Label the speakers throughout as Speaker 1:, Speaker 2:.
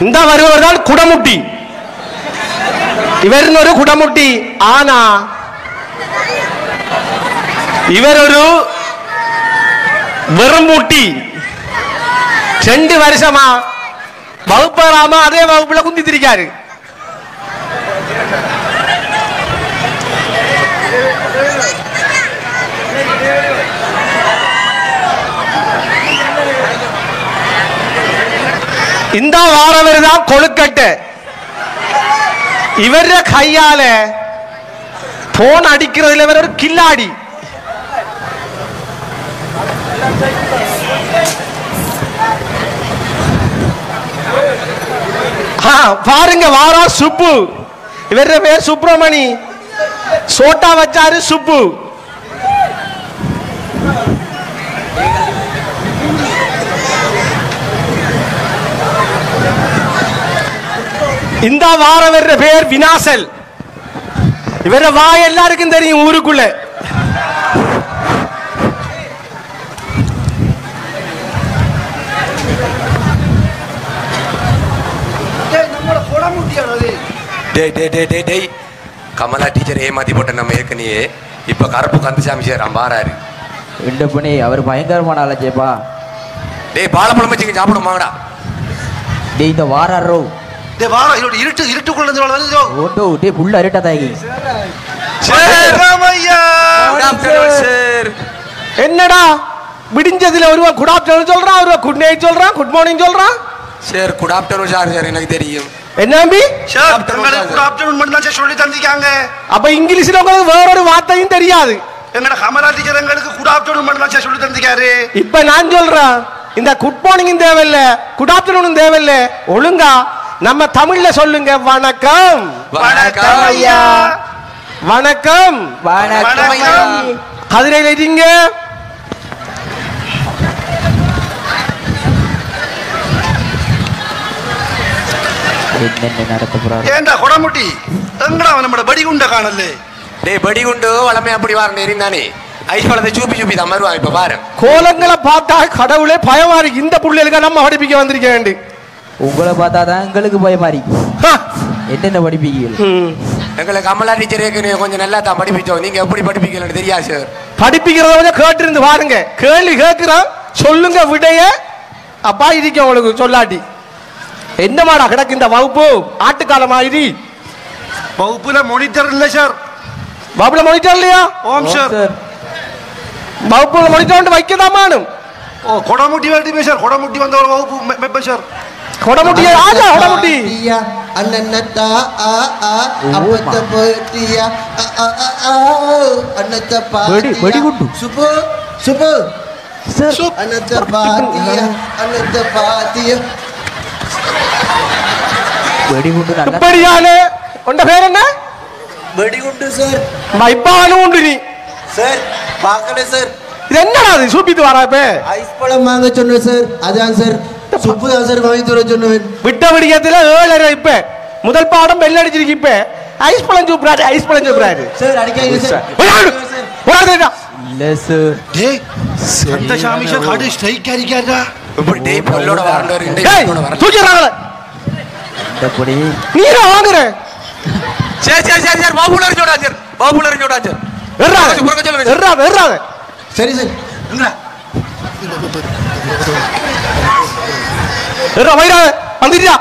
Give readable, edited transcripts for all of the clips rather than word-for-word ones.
Speaker 1: இந்த வருவர்தான் குடமுட்டி. இவர் ஒரு குடமுட்டி. ஆனா இவர் ஒரு வெறும்பூட்டி. 2 வருஷமா வகுப்பறாம அதே வகுப்புல குந்தி திரிக்காரு. இந்த வாரவர் தான் கொழுக்கட்டை. இவர கையால போன் அடிக்கிறதுல இவர் ஒரு கில்லாடி. பாருங்க வாரா சுப்பு. இவர பேர் சுப்பிரமணி. சோட்டா வச்சாரு சுப்பு. இந்த வாரவர் பேர் விநாசல். இவர வாய் எல்லாருக்கும் தெரியும் ஊருக்குள்ள.
Speaker 2: கமலா டீச்சர் ஏமாத்தி போட்ட நம்ம ஏற்கனவே இப்ப கருப்பு கந்தசாமி சார் அம்பாராரு.
Speaker 3: ரெண்டு பண்ணி அவர் பயங்கரமான ஆளச்சேப்பா.
Speaker 2: டேய் பாலப்பழம் வச்சுக்க சாப்பிடுமாங்கடா.
Speaker 3: டேய் இந்த வாராரோ.
Speaker 4: டேய் வாரா இருட்டுக்குள்ள இருந்து வருதோ.
Speaker 3: ஓட்டோ டேய் புள்ள அரட்டா தாயி.
Speaker 4: சேரமையா.
Speaker 2: Good afternoon sir.
Speaker 1: என்னடா விடிஞ்சதுல ஒருவன் குட் ஆஃப்டர்நூன் சொல்றான், ஒருவன் குட் நைட் சொல்றான், குட் மார்னிங் சொல்றான்.
Speaker 2: Sir good afternoon sir. Sir எனக்கு தெரியும்.
Speaker 1: என்ன நம்பி?
Speaker 4: சார் உங்களுக்கு குட் ஆஃப்டர்நூன் மட்டும் தான் சொல்லி தந்திருக்காங்க.
Speaker 1: அப்ப இங்கிலீஷ்ல உங்களுக்கு வேற ஒரு வார்த்தையும் தெரியாது.
Speaker 4: எங்கட கமலா டீச்சர் எங்களுக்கு குட் ஆஃப்டர்நூன் மட்டும் தான் சொல்லி தந்திருக்காரு.
Speaker 1: இப்ப நான் சொல்றேன், இந்த குட் மார்னிங் தேவையில்ல, குட் ஆஃப்டர்நூன் தேவையில்ல. ஒழுங்கா நம்ம தமிழ்ல சொல்லுங்க. வணக்கம்.
Speaker 4: வணக்கம் ஐயா.
Speaker 1: வணக்கம்.
Speaker 3: வணக்கம் ஐயா.
Speaker 1: கதிரையில இருக்கீங்க.
Speaker 3: என்ன நடத்த போறாரு?
Speaker 4: ஏண்டா கொடமுட்டி எங்கடா நம்மட படிகுண்ட காணல.
Speaker 2: டேய் படிகுண்டு வளமே அப்படி வாரண்டே இருந்தானே. ஐஸ்வலத்தை சூப்பி தான் வருவான். இப்ப பாரு
Speaker 1: கோலங்களை பார்த்தா கடவுளே பயமா இருக்கு. இந்த புள்ளைகளுக்கு நம்ம படிப்பிக்க வந்திருக்க வேண்டி.
Speaker 3: உங்களை பார்த்தாதான் எங்களுக்கு பயமா இருக்கு. என்னென்ன படிப்பீங்க?
Speaker 2: எங்களை கமலா டீச்சர் ஏற்கனவே கொஞ்சம் நல்லா தான் படிப்பிச்சோம். நீங்க எப்படி படிப்பீங்கன்னு தெரியாது சார்.
Speaker 1: படிப்பிக்கிறத கொஞ்சம் கேட்டு இருந்து பாருங்க. கேள்வி கேட்கிறோம் சொல்லுங்க விடைய. அப்பா இருக்க உங்களுக்கு சொல்லாட்டி என்னமாடா கிடக்கு இந்த வகுப்பு? ஆட்டுக்கால மாதிரி.
Speaker 4: வகுப்புல மானிட்டர் இல்ல சார்.
Speaker 1: வகுப்புல மானிட்டர் இல்லையா?
Speaker 4: ஓம் சார்.
Speaker 1: வகுப்புல மானிட்டர் வைக்கதாமானும்.
Speaker 4: ஓ கொடமுட்டி வேண்டி சார். கொடமுட்டி வந்த ஒரு வகுப்பு மெப்ப சார்.
Speaker 1: கொடமுட்டியா? ஆஜா கொடமுட்டி.
Speaker 5: அண்ணனத்தா ஆ ஆ அப்பத்த போட்டியா ஆ ஆ ஆ அண்ணத்த பாடி
Speaker 3: வெடிகுண்டு.
Speaker 5: சுப்பு சுப்பு
Speaker 3: சார்
Speaker 5: அண்ணத்த பாட்டியா அண்ணத்த பாட்டியா
Speaker 3: வெடிகுண்டு நல்லா.
Speaker 1: இப்படியானே உண்ட பேர் என்ன?
Speaker 5: வெடிகுண்டு சார்.
Speaker 1: மைப்பானும் உண்டு நீ
Speaker 5: சார் பார்க்கல சார்.
Speaker 1: இது என்னடா அது சூப்பிட்டு வரா? இப்ப
Speaker 5: ஐஸ் பழம் வாங்க சொன்னேன் சார். அதான் சார் சுப்பு தான் சார் வாங்கி தர சொன்னேன்.
Speaker 1: விட்ட விடியத்துல 7:30. இப்ப முதல் பாடம் பெல் அடிச்சிருக்கு. இப்ப ஐஸ் பழம் சூப்பராரு, ஐஸ் பழம் சூப்பராரு
Speaker 5: சார் அடிக்காதீங்க சார்.
Speaker 3: இல்ல சார்.
Speaker 4: டேய் கந்தசாமி சார் காடு ஸ்ட்ரைக் அடிக்காதா.
Speaker 2: இப்படி டேய் பொல்லோட வரண்டவர் இந்த
Speaker 1: டேய்
Speaker 2: இதோட வர.
Speaker 1: தூக்கிறாங்களே.
Speaker 3: இந்தபடி
Speaker 1: நீரா வாங்குற.
Speaker 2: சரி சரி சரி சார். பாபுலர் ஜோடா சார். பாபுலர் ஜோடா சார்.
Speaker 1: எர்றாத எர்றாத எர்றாத.
Speaker 5: சரி சார்.
Speaker 4: என்னடா
Speaker 1: எர்றா வைரா வந்துறியா?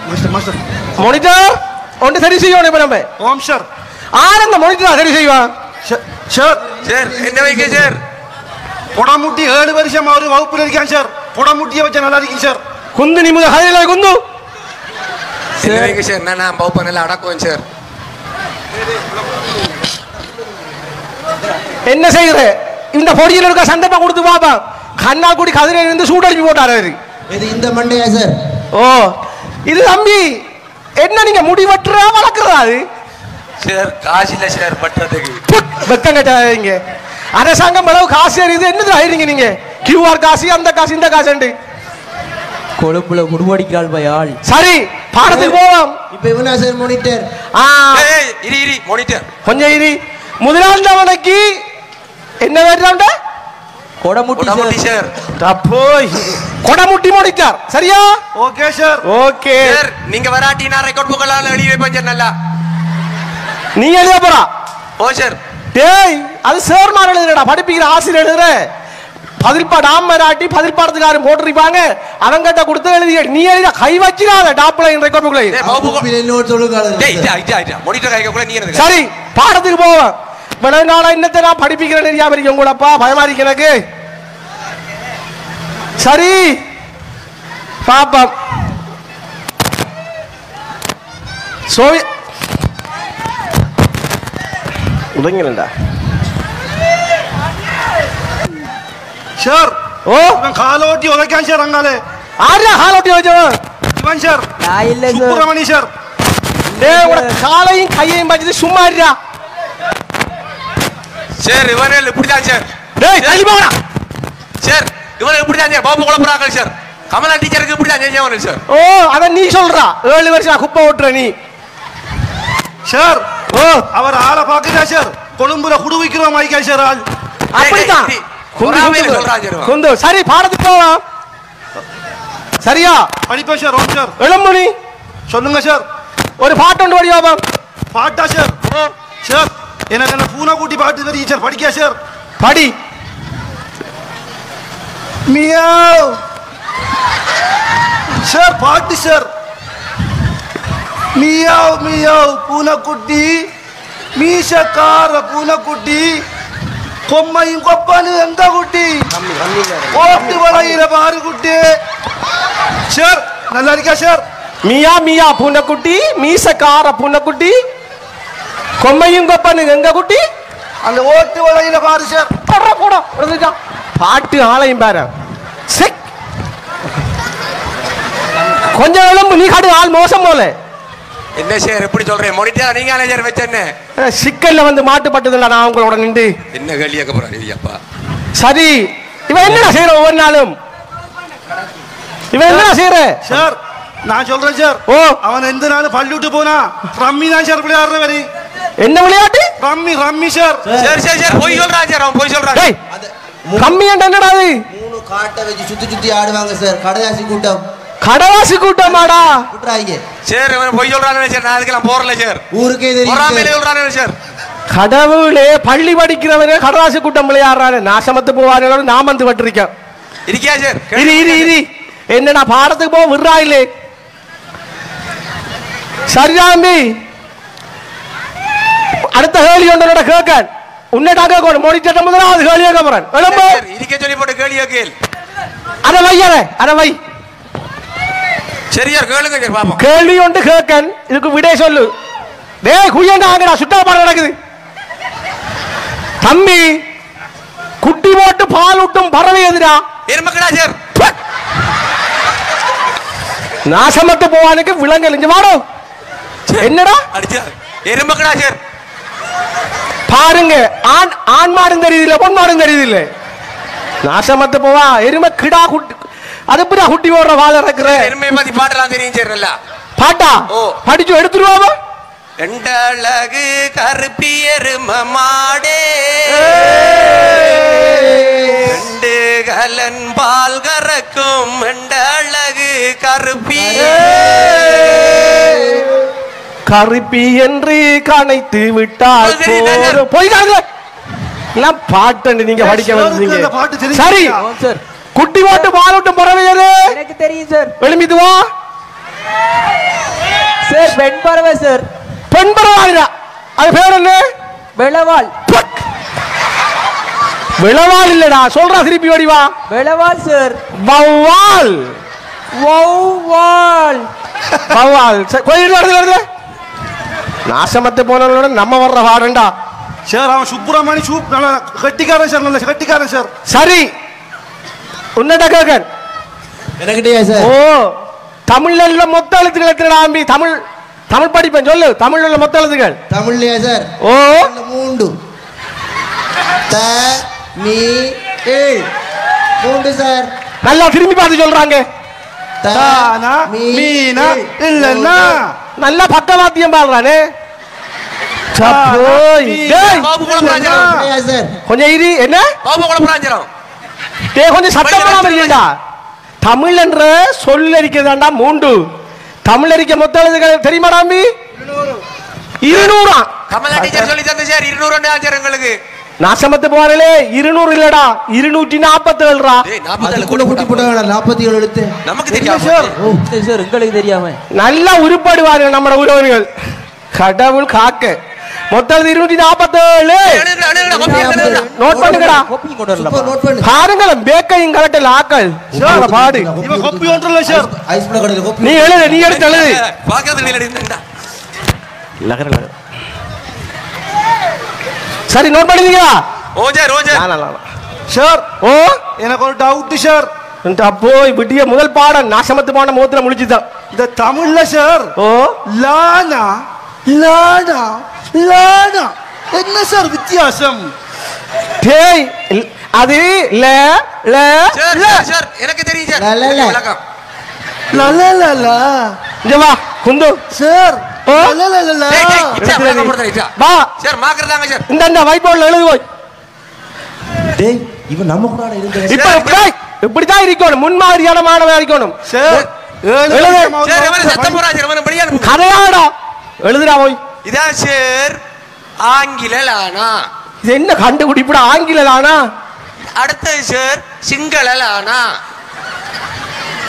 Speaker 4: மாஸ்டர் மாஸ்டர்
Speaker 1: மானிட்டர் ஒன்று சரி செய்யணும். இப்ப நம்ம
Speaker 4: ஓம் சார்.
Speaker 1: ஆனந்த மானிட்டர் சரி செய்வான்.
Speaker 4: சார்
Speaker 2: சார் என்ன வைக்க சார்?
Speaker 4: கொடமுட்டி 7 வருஷமா ஒரு வகுப்புல இருக்கான் சார். கொடமுட்டியை வச்சா நல்லா இருக்கும் சார்.
Speaker 1: குந்து நிமித ஹைல குந்து.
Speaker 2: என்ன வைக்க சார்? நான் பவுப்ப நல்லா அடக்குவேன் சார்.
Speaker 1: என்ன செய்யற? இந்த பொடியில் இருக்க சந்தர்ப்பம் கொடுத்து பாப்பா. கண்ணால் கூடி கதிரையில இருந்து சூடடிச்சு போட்டாரு.
Speaker 5: இது இந்த மண்டையா சார்?
Speaker 1: ஓ இது தம்பி என்ன நீங்க முடிவற்றா வளர்க்குறதா? அது
Speaker 2: சார் காசு இல்ல சார் பட்டதுக்கு.
Speaker 1: வெக்கம் கட்டாதீங்க. அரசாங்கம் அளவு காசு இருக்குது. என்னது ஆயிடுங்க நீங்க? கியூஆர் காசு அந்த காசு இந்த காசு.
Speaker 3: கொழுப்புல குடும்படிக்கிறாள் பயாள்.
Speaker 1: சரி பாடத்துக்கு போவோம்.
Speaker 5: இப்ப இவனா சார் மானிட்டர்?
Speaker 2: ஏய் இரி இரி மானிட்டர்
Speaker 1: கொஞ்சம் இரி. முதலாந்தவனுக்கு என்ன வேண்டாம்டா?
Speaker 3: கொடமுட்டி
Speaker 2: சார்
Speaker 1: போய் கொடமுட்டி மோனிட்டர் சரியா
Speaker 4: ஓகே சார்
Speaker 1: ஓகே
Speaker 2: சார் நீங்க வராட்டி நான் ரெக்கார்ட் புக்கெல்லாம் எழுதி வைப்பேன் சார் நல்லா
Speaker 1: நீ எழுத போறா
Speaker 2: ஓ சார்
Speaker 1: டேய் அது சார் மார் எழுதுறடா படிப்பிக்கிற ஆசிரியர் எழுதுற பதில்பாடு ஆமராட்டி பதில்பாடத்துக்காரன் போட்டிருப்பாங்க அவங்கிட்ட கொடுத்து எழுதி நீ எழுத கை வச்சிடாத டாப்ல ரெக்கார்ட் புக்ல சரி பாடத்துக்கு போவேன் இவ்வளவு நாளா இன்னத்தை நான் படிப்பிக்கிறேன் தெரியாம இருக்கேன் உங்களப்பா பயமா இருக்கு எனக்கு சரி பாப்பம் உதங்கிடா
Speaker 4: சார்
Speaker 1: ஓ
Speaker 4: காலோட்டி உதைக்கான் சார் அங்காலே
Speaker 1: ஆறா காலோட்டி வச்சவன்
Speaker 4: இவன் சார்
Speaker 3: நான் இல்ல சார்
Speaker 4: சுப்பிரமணி சார்
Speaker 1: டேய் உட காலையும் கையையும் பச்சிட்டு சும்மா இருடா
Speaker 2: சார் இவரே இப்படிதான் சார்
Speaker 1: டேய் தள்ளி போடா
Speaker 2: சார் இவரே இப்படிதான் சார் பாபு குழப்பறாங்க சார் கமலா டீச்சருக்கு இப்படிதான் செஞ்சவன் சார்
Speaker 1: ஓ அத நீ சொல்றா 7 வருஷம் குப்பை ஓட்டுற நீ
Speaker 4: சார் ஓ அவர் ஆளை பாக்குதா சார் கொழும்புல குடு வைக்கிறோம் மைக்கா சார் ஆள்
Speaker 1: அப்படிதான் குந்து சரி பாடத்துக்கு போவோம் சரியா
Speaker 4: படிப்பேன் சார் ஓம் சார்
Speaker 1: எழும்புனி
Speaker 4: சொல்லுங்க சார்
Speaker 1: ஒரு பாட்டு ஒன்று வடிவாபம்
Speaker 4: பாட்டா சார் சார் எனக்கு என்ன பூனா கூட்டி பாட்டு தெரியும் சார் படிக்கா சார்
Speaker 1: படி
Speaker 4: மியாவ் சார் பாட்டு சார் மியாவ் மியாவ் பூனைக்குட்டி மீசக்கார பூனைக்குட்டி கொம்மையும் கொப்பானு எங்க குட்டி ஓட்டு வளையில பாரு குட்டி சார் நல்லா இருக்கா சார்
Speaker 1: மியா மியா பூனைக்குட்டி மீசக்கார பூனைக்குட்டி கொம்மையும் கொப்பனு எங்க குட்டி
Speaker 4: அந்த ஓட்டு வளையில பாரு சார்
Speaker 1: போடா போடா பாட்டு ஆளையும் பாரு கொஞ்சம் எலும்பு நீ காடு ஆள் மோசம் போல
Speaker 2: என்ன சார் எப்படி சொல்றேன் மோனிட்டர் நீங்க சார் வச்சேன்னு
Speaker 1: சிக்கல்ல வந்து மாட்டுப்பட்டதுல நான் உங்களோட நின்று
Speaker 2: என்ன கேள்வியாக்க போறாரு ஐயப்பா
Speaker 1: சரி இவன் என்னடா செய்யற ஒவ்வொரு நாளும் இவன் என்னடா செய்யற
Speaker 4: சார் நான் சொல்றேன் சார்
Speaker 1: ஓ
Speaker 4: அவன் எந்த நாள் பள்ளி விட்டு போனா ரம்மி தான் சார் விளையாடுற வரி
Speaker 1: என்ன விளையாட்டு
Speaker 4: ரம்மி ரம்மி சார்
Speaker 2: சரி சரி சரி போய் சொல்றான் சார் அவன் போய் சொல்றான்
Speaker 1: டேய் ரம்மி என்னடா அது
Speaker 5: 3 காட்டை வச்சு சுத்தி சுத்தி ஆடுவாங்க சார் கடதாசி கூட்டம்
Speaker 1: கடவாசி கூட்டமாடா
Speaker 5: விட்டுறாங்க
Speaker 2: சார் இவன் போய் சொல்றானே சார் நான் அதுக்கெல்லாம் போறல சார்
Speaker 5: ஊருக்கே தெரியும்
Speaker 2: போறாமலே சொல்றானே சார்
Speaker 1: கடவுளே பள்ளி படிக்கிறவனே கடவாசி கூட்டம் விளையாடுறானே நாசமத்து போவானே நான் வந்து வட்டிருக்கேன்
Speaker 2: இருக்கியா சார்
Speaker 1: இரு இரு இரு என்னடா பாடத்துக்கு போக விடுறா இல்லே சரிதாம்பி அடுத்த கேள்வி ஒன்றோட கேட்க உன்னடா கேட்கணும் மோனிட்ட முதலாவது கேள்வி கேட்க போறேன்
Speaker 2: இருக்க சொல்லி போட்டு கேள்வியா கேள்
Speaker 1: அதை வையற அதை வை
Speaker 2: சரியா கேளுங்க சார் பாப்போம்
Speaker 1: கேள்வி ஒன்று கேட்கன் இதுக்கு விடை சொல்லு டேய் குய்யண்டா ஆங்கடா சுட்டாபாடு நடக்குது தம்பி குட்டி போட்டு பால் விட்டும் பறவை எதுடா
Speaker 2: எருமக்கடா சார்
Speaker 1: நாசமத்து போவானுக்கு விலங்கல் இங்க வாடோ என்னடா
Speaker 2: அடிச்சா எருமக்கடா சார்
Speaker 1: பாருங்க ஆண் மாடும் தெரியுது இல்ல பொன் மாடும் தெரியுது இல்ல நாசமத்து போவா எருமை கிடா குட்டி அது புறா குட்டி ஓடுற வாழ இருக்கிற
Speaker 2: எருமை பத்தி பாட்டெல்லாம் தெரியும் சார் நல்லா
Speaker 1: பாட்டா படிச்சு எடுத்துருவாவா
Speaker 2: எண்டழகு கருப்பி எரும மாடே ரெண்டு கலன் பால் கறக்கும் எண்டழகு கருப்பி
Speaker 1: கருப்பி என்று கணைத்து விட்டால் போய் எல்லாம் பாட்டு நீங்க படிக்க வந்தீங்க சரி
Speaker 3: சார்
Speaker 1: குட்டி போட்டு பால் விட்டு பறவையது
Speaker 3: எனக்கு தெரியும் சார்
Speaker 1: எழுமிது வா
Speaker 3: சார் பெண் பறவை சார்
Speaker 1: பெண் பறவை அது பேர் என்ன
Speaker 3: வெளவால்
Speaker 1: விளவால் இல்லடா சொல்றா திருப்பி ஓடிவா
Speaker 3: வெளவால் சார்
Speaker 1: வௌவால்
Speaker 3: வௌவால்
Speaker 1: வௌவால் கோயில் வருது நாசமத்தை போனவங்களோட நம்ம வர்ற வாடண்டா
Speaker 4: சார் அவன் சுப்பிரமணி நல்ல கட்டிக்காரன் சார் நல்ல கட்டிக்காரன் சார்
Speaker 1: சரி உன்னடா கேக்கன்
Speaker 5: எனக்கிட்டயா சார்
Speaker 1: ஓ தமிழ்ல மொத்த எழுத்துக்கள் எத்தனை ஆம்பி தமிழ் தமிழ் படிப்பேன் சொல்லு தமிழ்ல உள்ள மொத்த எழுத்துக்கள்
Speaker 5: தமிழ்லயா சார்
Speaker 1: ஓ
Speaker 5: 3 த மீ ஏ 3 சார்
Speaker 1: நல்லா திரும்பி பார்த்து சொல்றாங்க
Speaker 4: தானா மீனா இல்லன்னா
Speaker 1: நல்லா பக்கவாத்தியம் பாடுறானே
Speaker 2: பாபு குளம்
Speaker 5: சார்
Speaker 1: கொஞ்சம் இரு என்ன
Speaker 2: பாபு குளம்
Speaker 1: கொஞ்சம் சத்தம் பண்ணாம இருக்கீங்கடா. தமிழ் என்ற சொல் அடிக்கிறதாண்டா 3. தமிழ் அடிக்க மொத்த எழுதுகள் தெரியுமா தம்பி? 200.
Speaker 2: கமலா டீச்சர் சொல்லி தந்து சார் 200 ஆச்சர் உங்களுக்கு.
Speaker 1: நாசமத்து போறே 200 இல்லடா 247டா.
Speaker 2: டேய் 47
Speaker 5: அதுக்குள்ள குட்டி போட்டாங்கடா 47 எழுத்து.
Speaker 2: நமக்கு தெரியாம
Speaker 4: சார்
Speaker 3: சார் உங்களுக்கு தெரியாம
Speaker 1: நல்லா உருப்படுவார்கள் நம்ம உறவினர்கள். கடவுள் காக்க. மொத்தம் 247. நோட் பண்ணுங்கடா.
Speaker 3: கோப்பி கொண்டு வரல
Speaker 5: சூப்பர் நோட் பண்ணு.
Speaker 1: பாருங்களேன் பேக்கையும் கரெக்ட் லாக்கல். சார் பாடு.
Speaker 4: இவ கொப்பி ஒன்றல சார்.
Speaker 5: ஐஸ் ப்ளே கடையில கோப்பி.
Speaker 1: நீ எழுது நீ எடுத்து எழுது.
Speaker 2: பாக்கிறது இல்ல நின்றா.
Speaker 1: லகர லகர. சரி நோட் பண்ணுவீங்களா?
Speaker 2: ஓஜர்
Speaker 4: சார்
Speaker 1: ஓ
Speaker 4: எனக்கு ஒரு டவுட் சார்.
Speaker 1: போய் விட்டிய முதல் பாடம் நாசமத்து பாட முகத்துல முழிச்சுதான்.
Speaker 4: இந்த தமிழ்ல சார்
Speaker 1: ஓ
Speaker 4: லானா லானா லானா என்ன சார் வித்தியாசம்?
Speaker 1: டேய் அது ல ல
Speaker 2: சார் சார் எனக்கு தெரியும் சார்.
Speaker 5: ல, ல, ல.
Speaker 2: வணக்கம்.
Speaker 4: லலலலா
Speaker 1: இங்க வா குந்து
Speaker 4: சார்
Speaker 1: ஓ.
Speaker 4: லலலலா
Speaker 2: டேய் டேய் இச்சா வணக்கம் போடுறீங்க.
Speaker 1: வா
Speaker 2: சார் மாக்கறதாங்க சார்.
Speaker 1: இந்த ஒயிட் போர்ட்ல எழுது போய்.
Speaker 5: டேய் இவன் நம்ம கூட இருந்த
Speaker 1: இப்ப இப்படிதான் இருக்கணும் முன்மாதிரியான மாணவன் இருக்கணும்.
Speaker 4: சார்
Speaker 1: எழுது.
Speaker 2: சார் இவன் சத்தம் போறா சார் இவன் படியா அனுப்பு.
Speaker 1: கதையாடா எழுதுடா போய்.
Speaker 2: இதான் சார் ஆங்கில லானா.
Speaker 1: இது என்ன கண்டுபிடிப்புடா ஆங்கில தானா?
Speaker 2: அடுத்தது சார் சிங்கள லானா.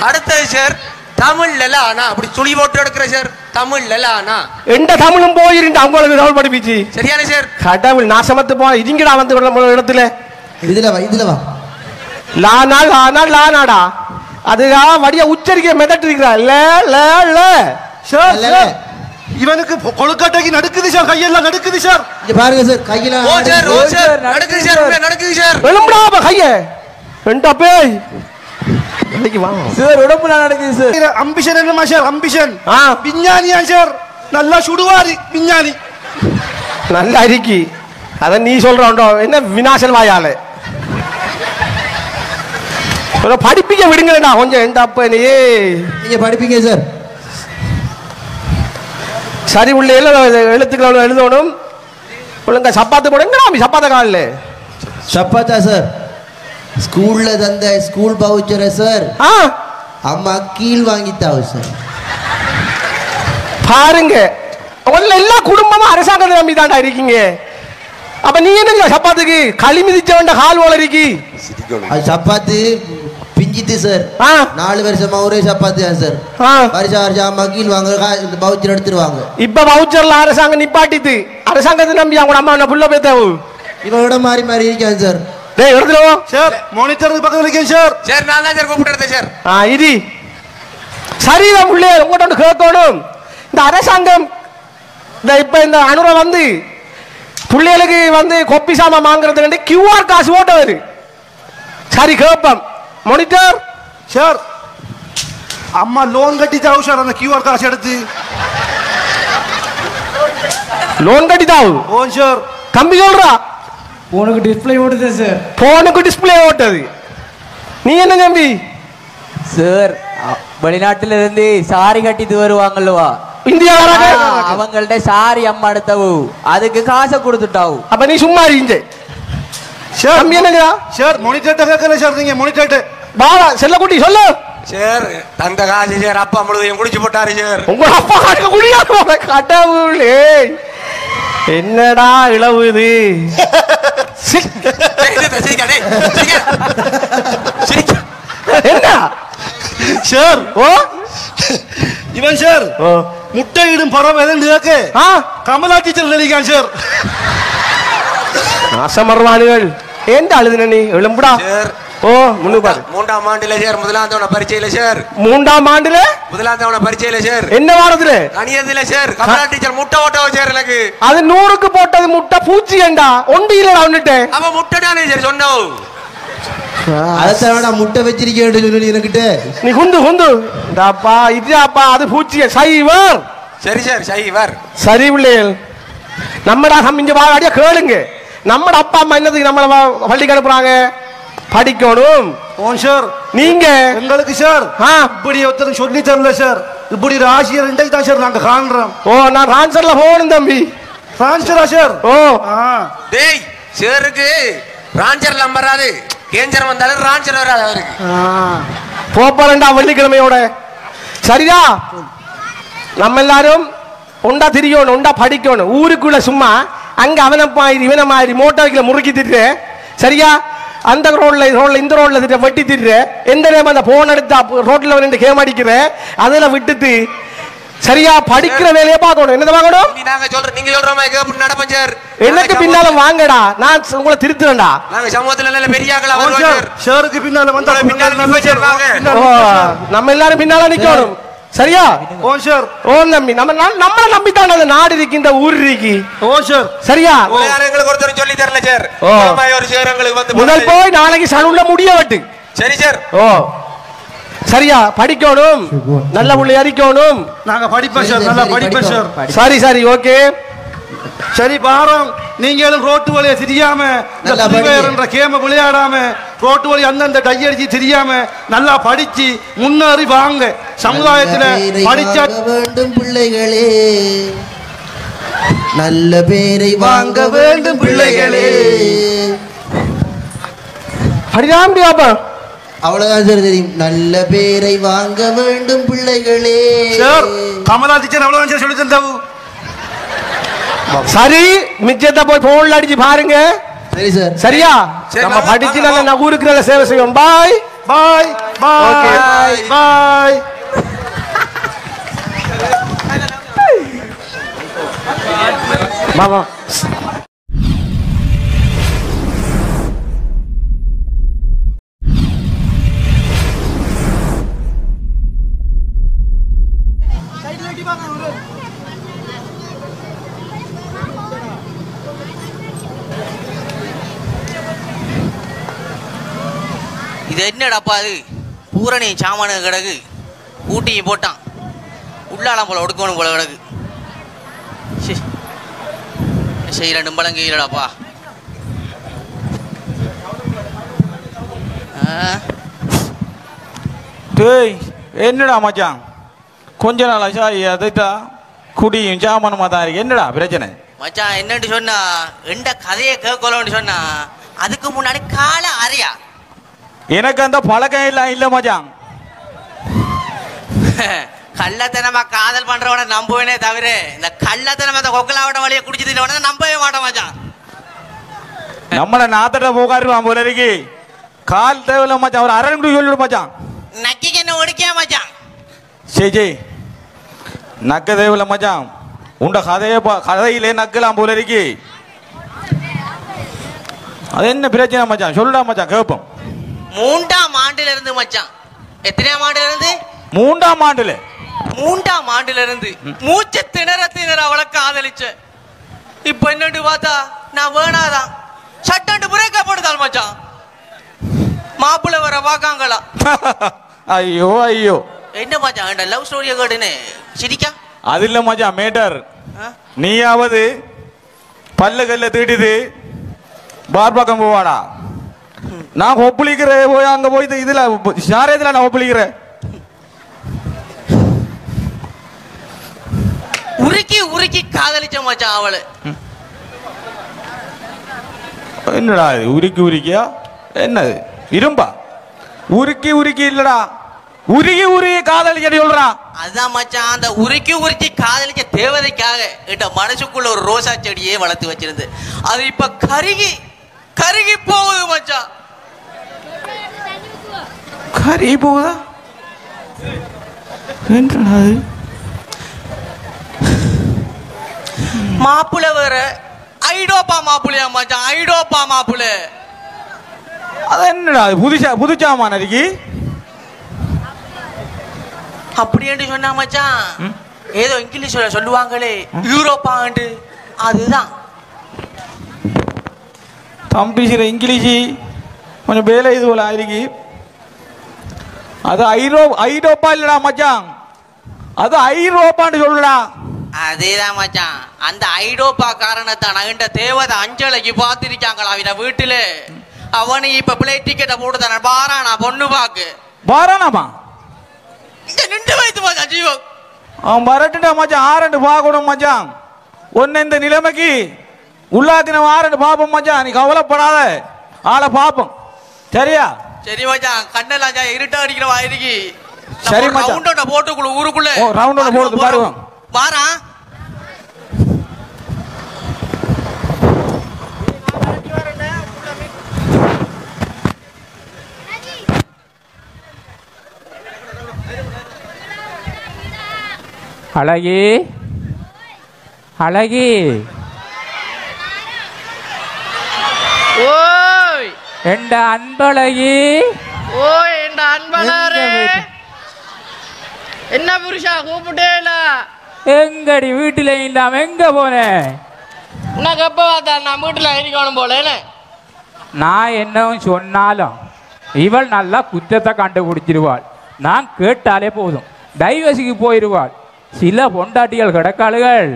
Speaker 2: அடுத்தது சார் தமிழ்ல லானா. அப்படி சுழி போட்டு எடுக்கிற சார் தமிழ்ல லானா.
Speaker 1: எந்த தமிழும் போயிருந்து அவங்களுக்கு தமிழ் படிப்பிச்சு.
Speaker 2: சரியான சார்.
Speaker 1: கடவுள் நாசமத்து போ இதுங்கடா வந்து நம்ம இடத்துல
Speaker 5: இதுல வா
Speaker 1: லானா லானா லானாடா. அதுதான் வடிய உச்சரிக்க மெதட்டு இருக்கிறா. ல ல ல.
Speaker 4: சார்
Speaker 5: ல, ல.
Speaker 4: சார் இவனுக்கு கொழுக்கட்டைக்கு நடுக்குது சார் கையெல்லாம் நடுக்குது சார்.
Speaker 5: இங்க பாருங்க சார் கையில
Speaker 2: ஓ சார் நடக்குது சார் நடக்குது சார்.
Speaker 1: எழும்புடா கைய ரெண்டா பேய் இன்னைக்கு வா
Speaker 3: சார் உடம்புல நடக்குது சார்.
Speaker 4: அம்பிஷன் என்னமா சார் அம்பிஷன்?
Speaker 1: ஆ
Speaker 4: விஞ்ஞானியா சார்? நல்லா சுடுவாரி விஞ்ஞானி.
Speaker 1: நல்ல அறிக்கை அத நீ சொல்றோண்டோ என்ன விநாசல் வாயால படிப்பிக்க விடுங்களா கொஞ்சம் எந்த அப்ப நீ
Speaker 5: நீங்க படிப்பீங்க சார்.
Speaker 1: சரி உள்ள எழுத்துக்கள் எழுதணும். ஒழுங்கா சப்பாத்து போடுங்கடா சப்பாத்த காலில்
Speaker 5: சப்பாத்தா சார் ஸ்கூல்ல தந்த ஸ்கூல் பவுச்சரை சார் அம்மா கீழ் வாங்கித்தாவு சார்.
Speaker 1: பாருங்க எல்லா குடும்பமும் அரசாங்கத்தை நம்பி தாண்டா இருக்கீங்க. அப்ப நீ என்ன சப்பாத்துக்கு களி மிதிச்ச வேண்ட கால் வளரிக்கி
Speaker 5: அது சப்பாத்து பிஞ்சிட்டு சார் 4 வருஷமா ஒரே சப்பாத்தி தான் சார். வருஷம் அம்மா கீழ் வாங்க இந்த பவுச்சர் எடுத்துருவாங்க.
Speaker 1: இப்ப பவுச்சர்ல அரசாங்கம் நிப்பாட்டித்து அரசாங்கத்தை நம்பி அவங்க அம்மா என்ன புள்ள பேத்தாவு
Speaker 5: இவனோட மாறி மாறி இருக்காங்க சார்.
Speaker 1: டேய் எடுத்துருவோ
Speaker 4: சார் மானிட்டர் பக்கத்துல இருக்கேன் சார்.
Speaker 2: சார் நான் தான் சார் கூப்பிட்டு சார்.
Speaker 1: இது சரிதான் புள்ளே உங்கள்கிட்ட கேட்கணும். இந்த அரசாங்கம் இப்ப இந்த அனுரை வந்து பிள்ளைகளுக்கு வந்து கொப்பி சாமான் வாங்குறது QR காசு ஓட்ட வரு. சரி கேட்போம் மானிட்டர்
Speaker 4: சார் அம்மா லோன் கட்டி தாவு சார் அந்த QR காசு எடுத்து
Speaker 1: லோன் கட்டி தாவு.
Speaker 4: ஓ சார்
Speaker 1: தம்பி சொல்றா
Speaker 6: போனுக்கு டிஸ்பிளே ஓடுது சார்.
Speaker 1: போனுக்கு டிஸ்பிளே ஓட்டது. நீ என்ன தம்பி
Speaker 3: சார் வெளிநாட்டுல இருந்து சாரி கட்டிட்டு வருவாங்கல்லவா
Speaker 1: இந்தியாவாராக
Speaker 3: அவங்கள்ட்ட சாரி அம்மா எடுத்தவு அதுக்கு காசை கொடுத்துட்டாவு.
Speaker 1: அப்ப நீ சும்மா இருக்கீங்க
Speaker 4: சார்
Speaker 1: தம்பி என்னங்கடா
Speaker 4: சார் மானிட்டர் கேட்கல சார் நீங்க மானிட்டர்
Speaker 1: பாவா செல்லக்குட்டி சொல்லு.
Speaker 2: சார் தந்த காசு சார் அப்பா முழுதையும் குடிச்சு போட்டாரு சார்.
Speaker 1: உங்க அப்பா காட்டுக்க குடியா கடவுளே என்னடா இளவு இது. என்ன
Speaker 4: சார்
Speaker 1: ஓ
Speaker 4: இவன் சார் முட்டையிடும் பறவை எதுன்னு கேட்க கமலா டீச்சர் நினைக்கான் சார்.
Speaker 1: நாசமர்வாணிகள் ஏன் அழுதுன நீ எழும்புடா. ஓ முன்னுக்கு
Speaker 2: 3ஆம் ஆண்டுல சார் முதலாம் தவணை பரீட்சையில சார்.
Speaker 1: 3ஆம் ஆண்டுல
Speaker 2: முதலாம் தவணை பரீட்சையில சார்.
Speaker 1: என்ன வாரத்துல
Speaker 2: கணியத்துல சார் கமலா டீச்சர் முட்டை ஓட்டவ சார் எனக்கு.
Speaker 1: அது 100க்கு போட்டது முட்டை பூச்சி ஏண்டா ஒண்டி இல்லடா வந்துட்டு.
Speaker 2: அவ முட்டை தானே சார் சொன்னோம்.
Speaker 5: அதத்தவனா முட்டை வச்சிருக்கேன் எனக்கிட்ட.
Speaker 1: நீ குந்து குந்து இதாப்பா இதாப்பா அது பூச்சிய சைவர்.
Speaker 2: சரி சார் சைவர்.
Speaker 1: சரி பிள்ளைகள் நம்மடா சம்மிஞ்ச வாடியா கேளுங்க. நம்மட அப்பா அம்மா என்னதுக்கு நம்மள பள்ளிக்கு அனுப்புறாங்க படிக்கணும்.
Speaker 4: ஓன் சார்
Speaker 1: நீங்க
Speaker 4: எங்களுக்கு சார் இப்படி ஒருத்தர் சொல்லி தரல சார். இப்படி ஒரு ஆசிரியர் இன்றைக்கு தான் சார் நாங்க காண்றோம்.
Speaker 1: ஓ நான் ரான்சர்ல போகணும் தம்பி.
Speaker 4: ரான்சரா சார்?
Speaker 1: ஓ
Speaker 2: டேய் சாருக்கு ரான்சர் நம்பராது கேஞ்சர் வந்தாலும் ராஞ்சர் வராது அவருக்கு.
Speaker 1: போப்பரண்டா வெள்ளிக்கிழமையோட. சரியா? நம்ம எல்லாரும் ஒண்டா திரியணும், ஒண்டா படிக்கணும். ஊருக்குள்ள சும்மா அங்க அவனை மாதிரி இவனை மாதிரி மோட்டார் முறுக்கி திட்டு. சரியா? அந்த ரோட்ல இந்த ரோட்ல திட்ட வெட்டி திட்டு. எந்த நேரம் அந்த போன் எடுத்தா ரோட்ல ரெண்டு கேம் அடிக்கிற அதுல விட்டுட்டு சரியா படிக்கிற வேலையை பார்க்கணும். என்ன பார்க்கணும்?
Speaker 2: நீங்க சொல்ற மாதிரி அப்படி நடப்பேன் சார்.
Speaker 1: எனக்கு பின்னால வாங்கடா, நான் உங்களை திருத்துறேன்டா.
Speaker 2: நாங்க சமூகத்துல நல்ல பெரிய ஆட்களா
Speaker 4: ஷேருக்கு பின்னால வந்தா
Speaker 1: நம்ம எல்லாரும் பின்னால நிக்கணும். சரியா?
Speaker 4: ஓ சார்.
Speaker 1: ஓ நம்பி நம்மள நம்பித்தான் அந்த நாடு இருக்கு, இந்த ஊர் இருக்கு.
Speaker 4: ஓ சார்.
Speaker 1: சரியா?
Speaker 2: எங்களுக்கு ஒருத்தர் சொல்லி தரல சார். ஒரு சார் எங்களுக்கு வந்து
Speaker 1: முதல் போய் நாளைக்கு சனுள்ள முடிய வெட்டு.
Speaker 2: சரி சார்.
Speaker 1: ஓ சரியா? படிக்கணும், நல்ல புள்ளி அறிக்கணும்.
Speaker 4: நாங்க படிப்போம் சார், நல்லா படிப்போம் சார்.
Speaker 1: சரி சரி ஓகே.
Speaker 4: சரி பாரம், நீங்களும் ரோட்டு வழியை தெரியாம என்ற கேம விளையாடாம ரோட்டு வழி அந்தந்த டையடிச்சு தெரியாம நல்லா படிச்சு முன்னேறி வாங்க. சமுதாயத்துல படிச்ச
Speaker 5: வேண்டும் பிள்ளைகளே, நல்ல பேரை வாங்க வேண்டும் பிள்ளைகளே.
Speaker 1: படிதான்
Speaker 5: அவ்வளவுதான் சார் தெரியும். நல்ல பேரை வாங்க வேண்டும் பிள்ளைகளே.
Speaker 4: சார் கமலா டீச்சர் அவ்வளவுதான் சார் சொல்லி தந்தாவு.
Speaker 1: சரி, மிச்சத்தை போய் போன்ல அடிச்சு பாருங்க.
Speaker 5: சரி சார்.
Speaker 1: சரியா? நம்ம படிச்சு நல்ல ஊருக்கு நல்ல சேவை செய்வோம். பாய்
Speaker 4: பாய் பாய் பாய்.
Speaker 1: மாமா
Speaker 7: இது என்னடாப்பா, அது பூரணி சாமான கிடக்கு, ஊட்டியும் போட்டான், உள்ளாலாம் போல ஒடுக்கணும் போல கிடக்கு. செய்யற நிம்பளங்க இல்லடாப்பா.
Speaker 8: டேய் என்னடா மச்சான், கொஞ்ச நாள் ஆச்சா அதுட்டா குடியும் சாமானுமா தான் இருக்கு. என்னடா பிரச்சனை
Speaker 7: மச்சான்? என்னன்னு சொன்னா எந்த கதையை கேட்கலன்னு சொன்னா அதுக்கு முன்னாடி கால அறையா
Speaker 8: எனக்கு அந்த பழக்கம் எல்லாம் இல்ல மச்சான்.
Speaker 7: கள்ளத்தனமா காதல் பண்றவன நம்புவேனே தவிர இந்த கள்ளத்தனமா அந்த கொக்கலாவட்ட வழியை குடிச்சது நம்பவே மாட்டோம் மச்சான்.
Speaker 8: நம்மள நாத்தட்ட போகாருவான் போல இருக்கு. கால் தேவையில்ல மச்சான், ஒரு அரை நிமிடம் சொல்லிவிடு மச்சான்.
Speaker 7: நக்கிக்கு என்ன ஒடுக்கியா மச்சான்?
Speaker 8: சரி நக்க தேவையில்ல மச்சான், உண்ட கதையிலே நக்கலாம் போல இருக்கு. அது என்ன பிரச்சனை மச்சான், சொல்லுடா மச்சான் கேட்போம்.
Speaker 7: 3ஆம் ஆண்டுல இருந்து மச்சான். எத்தனையாம் ஆண்டுல இருந்து?
Speaker 8: 3ஆம் ஆண்டுல.
Speaker 7: 3ஆம் ஆண்டுல இருந்து மூச்சு திணற அவளை காதலிச்ச. இப்ப என்னட்டு பார்த்தா நான் வேணாதான் சட்டண்டு புரேக்கப்படுதாள் மச்சான். மாப்பிள்ள வர பாக்காங்களா?
Speaker 8: ஐயோ ஐயோ.
Speaker 7: என்ன மச்சான் லவ் ஸ்டோரியை கேட்டுன்னு சிரிக்கா?
Speaker 8: அது இல்ல மச்சான் மேட்டர். நீயாவது பல்ல கல்ல தீட்டுது பார்பாக்கம் போவாடா. நான் ஒப்புளிக்கிறேன் போய் அங்க போய் இதுல சாரேதுல நான் ஒப்புளிக்கிறேன்.
Speaker 7: உருக்கி உருக்கி காதலிச்ச மச்சான் அவளு.
Speaker 8: என்னடா இது உருக்கி உருக்கியா? என்னது இரும்பா? உருக்கி உருக்கி இல்லடா, உருகி உருகி காதலிக்க சொல்றா.
Speaker 7: அதான் மச்சான், அந்த உருக்கி உருக்கி காதலிக்க தேவதைக்காக என்ற மனசுக்குள்ள ஒரு ரோசா செடியே வளர்த்து வச்சிருந்து அது இப்ப கருகி கருகி போகுது மச்சான்.
Speaker 8: கருகி போகுதா?
Speaker 7: மாப்பிள்ள வேற ஐடோப்பா மாப்பிள்ளையா மச்சான், ஐடோப்பா மாப்பிள்ள.
Speaker 8: அது என்னடா புதுச்சாமா நரிக்கி
Speaker 7: அப்படி என்று சொன்னா மச்சான், ஏதோ இங்கிலீஷ்ல சொல்லுவாங்களே யூரோப்பாண்டு, அதுதான்.
Speaker 8: தம்பிசிற இங்கிலீஷி கொஞ்சம் வேலை இது போல ஆயிருக்கு. அது ஐரோப்பா இல்லடா மச்சான், அது ஐரோப்பான்னு சொல்லுடா.
Speaker 7: அதேதான் மச்சான், அந்த ஐரோப்பா காரணத்தான் அங்கிட்ட தேவதை அஞ்சலைக்கு பார்த்திருக்காங்களா அவன வீட்டுல. அவனு இப்ப பிளேட் டிக்கெட்டை போட்டு தானே பாரானா பொண்ணு பாக்கு.
Speaker 8: பாரானாமா?
Speaker 7: இங்க நின்று வைத்து மச்சான் ஜீவோ.
Speaker 8: அவன் வரட்டுண்டா மச்சான், ஆரண்டு பார்க்கணும் மச்சான். ஒன்னு இந்த நிலைமைக்கு உள்ளாக்கின ஆரண்டு பாப்போம் மச்சான். நீ கவலைப்படாத, ஆளை பாப்போம். சரியா?
Speaker 7: சரி மச்சான், கண்ணெல்லாம் இருட்டா அடிக்கிற வாயிருக்கு.
Speaker 8: சரி மச்சான்,
Speaker 7: ரவுண்டோட போட்டுக்குள்ள ஊருக்குள்ள
Speaker 8: ரவுண்டோட போட்டு பாருங்க.
Speaker 7: வாரா
Speaker 3: அழகி, அழகி.
Speaker 9: ஓய்
Speaker 3: என்ற அன்பழகி.
Speaker 9: ஓய் என்ற அன்பழகரே. என்ன புருஷா கூப்பிட்டேல?
Speaker 3: எங்கடி வீட்டுல இல்லாம எங்க போன?
Speaker 9: உனக்கு எப்ப பார்த்தா நான் வீட்டுல இருக்கணும் போல.
Speaker 3: நான் என்னவும் சொன்னாலும் இவள் நல்லா குற்றத்தை கண்டுபிடிச்சிருவாள். நான் கேட்டாலே போதும் டைவர்ஸுக்கு போயிடுவாள். சில பொண்டாட்டிகள் கிடக்காளுகள்